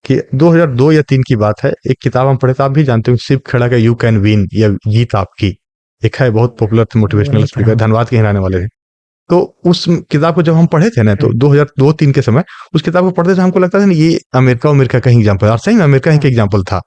कि 2002 या 3 की बात है, एक किताब हम पढ़े थे, आप भी जानते हो, शिव खेड़ा का यू कैन विन या जीत आपकी, एक है, बहुत पॉपुलर थे, वो मोटिवेशनल नहीं स्पीकर, पढ़ा। धनबाद के ही रहने वाले थे। तो उस किताब को जब हम पढ़े थे ना, तो 2002-3 के समय उस किताब को पढ़ते थे, हमको लगता था ना ये अमेरिका का ही एग्जाम्पल, और सही में अमेरिका ही का एग्जाम्पल था।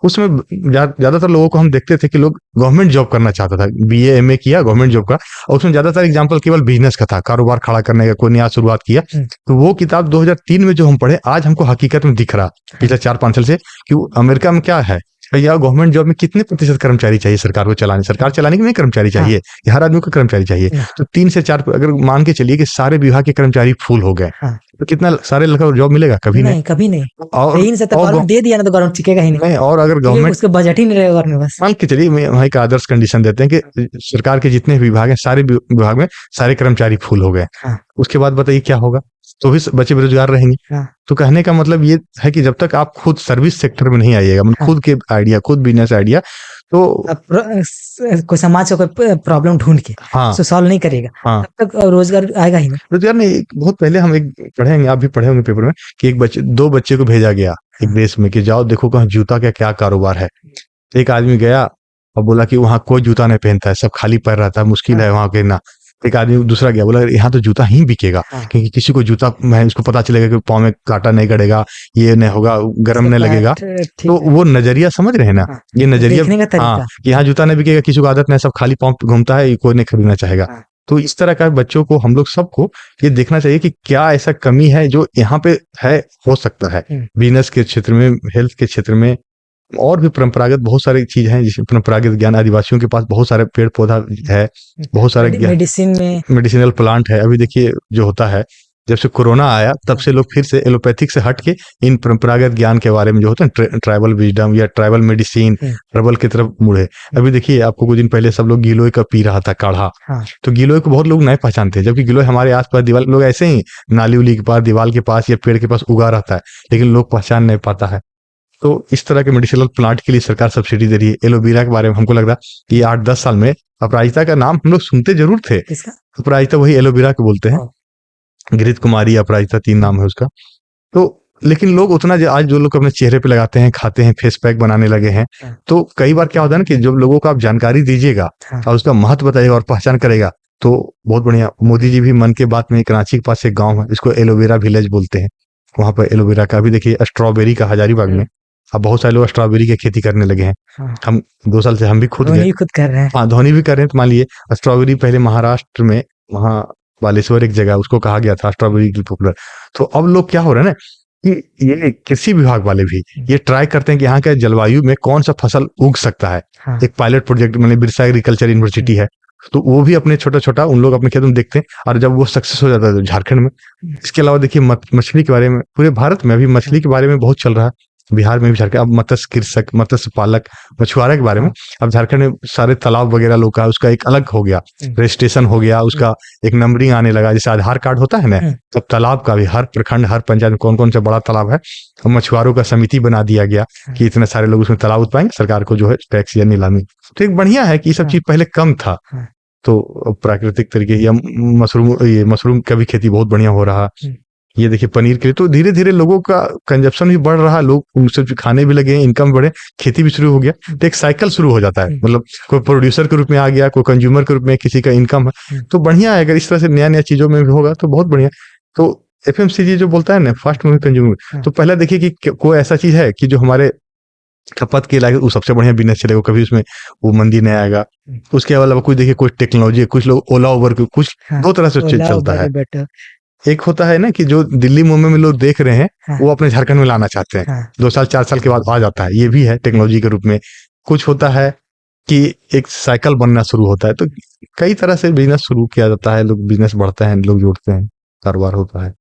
उसमें ज्यादातर लोगों को हम देखते थे कि लोग गवर्नमेंट जॉब करना चाहता था, बीए एमए किया गवर्नमेंट जॉब का, और उसमें ज्यादातर एग्जाम्पल केवल बिजनेस का था, कारोबार खड़ा करने का, कोई नया शुरुआत किया। तो वो किताब 2003 में जो हम पढ़े, आज हमको हकीकत में दिख रहा पिछले 4-5 साल से कि अमेरिका में क्या है भैया, गवर्नमेंट जॉब में कितने प्रतिशत कर्मचारी चाहिए सरकार को चलाने, सरकार चलाने के नहीं कर्मचारी चाहिए, ये हर आदमी को कर्मचारी चाहिए। तो 3 से 4, अगर मान के चलिए कि सारे विभाग के कर्मचारी फुल हो गए, तो कितना सारे लड़का जॉब मिलेगा? कभी नहीं, कभी नहीं। और 3 से तो गवर्नमेंट दे दिया ना, तो गवर्नमेंट टिकेगा ही नहीं। और अगर क्योंकि गवर्नमेंट, उसका बजट ही नहीं रहेगा गवर्नमेंट बस। मान के चलिए वहाँ एक आदर्श कंडीशन देते हैं कि सरकार के जितने विभाग हैं, सारे विभाग में सारे कर्मचारी फुल हो गए, उसके बाद बताइए क्या होगा? तो भी बच्चे बेरोजगार रहेंगे। तो कहने का मतलब ये है कि जब तक आप खुद सर्विस सेक्टर में नहीं आइएगा, मतलब खुद के आइडिया, खुद बिजनेस आइडिया, तो कोई समाज का कोई प्रॉब्लम ढूंढ के सॉल्व नहीं करेगा, तब तक रोजगार आएगा ही नहीं। रोजगार नहीं। बहुत पहले हम एक पढ़ेंगे, आप भी पढ़े होंगे पेपर में, कि 2 बच्चे को भेजा गया एक देश में कि जाओ देखो कहाँ जूता का क्या कारोबार है। एक आदमी गया और बोला कि वहाँ कोई जूता नहीं पहनता है, सब खाली पैर रहता है, मुश्किल है वहाँ के ना। एक आदमी दूसरा गया, बोला यहाँ तो जूता ही बिकेगा, क्योंकि किसी को जूता है उसको पता चलेगा कि पाँव में कांटा नहीं गड़ेगा, ये नहीं होगा, गर्म नहीं लगेगा। तो वो नजरिया समझ रहे हैं ना, ये नजरिया, हाँ, यहाँ जूता नहीं बिकेगा, किसी को आदत नहीं, सब खाली पाँव घूमता है, कोई नहीं खरीदना चाहेगा। तो इस तरह का बच्चों को, हम लोग सबको ये देखना चाहिए कि क्या ऐसा कमी है जो यहाँ पे है, हो सकता है बिजनेस के क्षेत्र में, हेल्थ के क्षेत्र में, और भी परंपरागत बहुत सारी चीज हैं, जिसमें परंपरागत ज्ञान, आदिवासियों के पास बहुत सारे पेड़ पौधा है, बहुत सारे मेडिसिन में मेडिसिनल प्लांट है। अभी देखिए जो होता है, जब से कोरोना आया तब से लोग फिर से एलोपैथिक से हट के इन परंपरागत ज्ञान के बारे में जो होता है ट्राइबल विजडम या ट्राइबल मेडिसिन, हर्बल की तरफ मुड़े। अभी देखिए आपको कुछ दिन पहले सब लोग गिलोय का पी रहा था काढ़ा, तो गिलोय को बहुत लोग नहीं पहचानते, जबकि गिलोय हमारे आसपास दीवार, लोग ऐसे ही नाली उली के पास, दीवार के पास या पेड़ के पास उगा रहता है, लेकिन लोग पहचान नहीं पाता है। तो इस तरह के मेडिसिनल प्लांट के लिए सरकार सब्सिडी दे रही है। एलोवेरा के बारे में हमको लग रहा है कि 8-10 साल में, अपराजिता का नाम हम लोग सुनते जरूर थे, अपराजिता वही एलोवेरा को बोलते हैं, घृत कुमारी, अपराजिता 3 नाम है उसका। तो लेकिन लोग उतना आज जो लोग अपने चेहरे पे लगाते हैं, खाते हैं, फेस पैक बनाने लगे हैं। तो कई बार क्या होता है ना कि जब लोगों को आप जानकारी दीजिएगा और उसका महत्व बताइएगा और पहचान करेगा, तो बहुत बढ़िया। मोदी जी भी मन की बात में, कराची के पास एक गाँव है, इसको एलोवेरा विलेज बोलते हैं, वहां पर एलोवेरा का, अभी देखिए स्ट्रॉबेरी का हजारीबाग में अब बहुत सारे लोग स्ट्रॉबेरी की खेती करने लगे हैं। हम 2 साल से हम भी खुद कर रहे हैं, हाँ, धोनी भी कर रहे हैं। तो मान लिए स्ट्रॉबेरी पहले महाराष्ट्र में, वहाँ बालेश्वर एक जगह, उसको कहा गया था स्ट्रॉबेरी की पॉपुलर। तो अब लोग क्या हो रहे हैं ना कि ये कृषि विभाग वाले भी ये ट्राई करते हैं कि यहाँ के जलवायु में कौन सा फसल उग सकता है। एक पायलट प्रोजेक्ट, मतलब बिरसा एग्रीकल्चर यूनिवर्सिटी है, तो वो भी अपने छोटा उन लोग अपने खेतों में देखते हैं, और जब वो सक्सेस हो जाता है तो झारखंड में। इसके अलावा देखिए मछली के बारे में, पूरे भारत में अभी मछली के बारे में बहुत चल रहा है, बिहार में भी, झारखंड, अब मत्स्य कृषक, मत्स्य पालक, मछुआरा के बारे में अब झारखंड में सारे तालाब वगैरह लोग का उसका एक अलग हो गया, रजिस्ट्रेशन हो गया, उसका एक नंबरिंग आने लगा, जैसे आधार कार्ड होता है ना, तब तालाब का भी हर प्रखंड, हर पंचायत में कौन कौन सा बड़ा तालाब है, अब मछुआरों का समिति बना दिया गया कि इतने सारे लोग उसमें तालाब उठ पाएंगे, सरकार को जो है टैक्स या नीलामी। तो एक बढ़िया है कि ये सब चीज पहले कम था, तो प्राकृतिक तरीके, या मशरूम का भी खेती बहुत बढ़िया हो रहा। ये देखिए पनीर के लिए, तो धीरे धीरे लोगों का कंजप्शन भी बढ़ रहा, लोग उनसे खाने भी लगे, इनकम बढ़े, खेती भी शुरू हो गया। तो एक साइकिल शुरू हो जाता है, मतलब कोई प्रोड्यूसर के रूप में आ गया, कोई कंज्यूमर के रूप में, किसी का इनकम है, तो बढ़िया है। अगर इस तरह से नया चीजों में भी होगा तो बहुत बढ़िया। तो FMCG जो बोलता है ना, फास्ट मूविंग कंज्यूमर, तो पहले देखिए कि कोई ऐसा चीज है कि जो हमारे खपत के लायक, वो सबसे बढ़िया बिजनेस चलेगा, कभी उसमें वो मंदी नहीं आएगा। उसके अलावा कुछ देखिए, कुछ टेक्नोलॉजी, कुछ लोग ओला उबर, कुछ 2 तरह से चलता है। एक होता है ना कि जो दिल्ली मुंबई में लोग देख रहे हैं, वो अपने झारखंड में लाना चाहते हैं, 2 साल 4 साल के बाद आ जाता है, ये भी है टेक्नोलॉजी के रूप में। कुछ होता है कि एक साइकिल बनना शुरू होता है, तो कई तरह से बिजनेस शुरू किया जाता है, लोग बिजनेस बढ़ते हैं, लोग जुड़ते हैं, कारोबार होता है।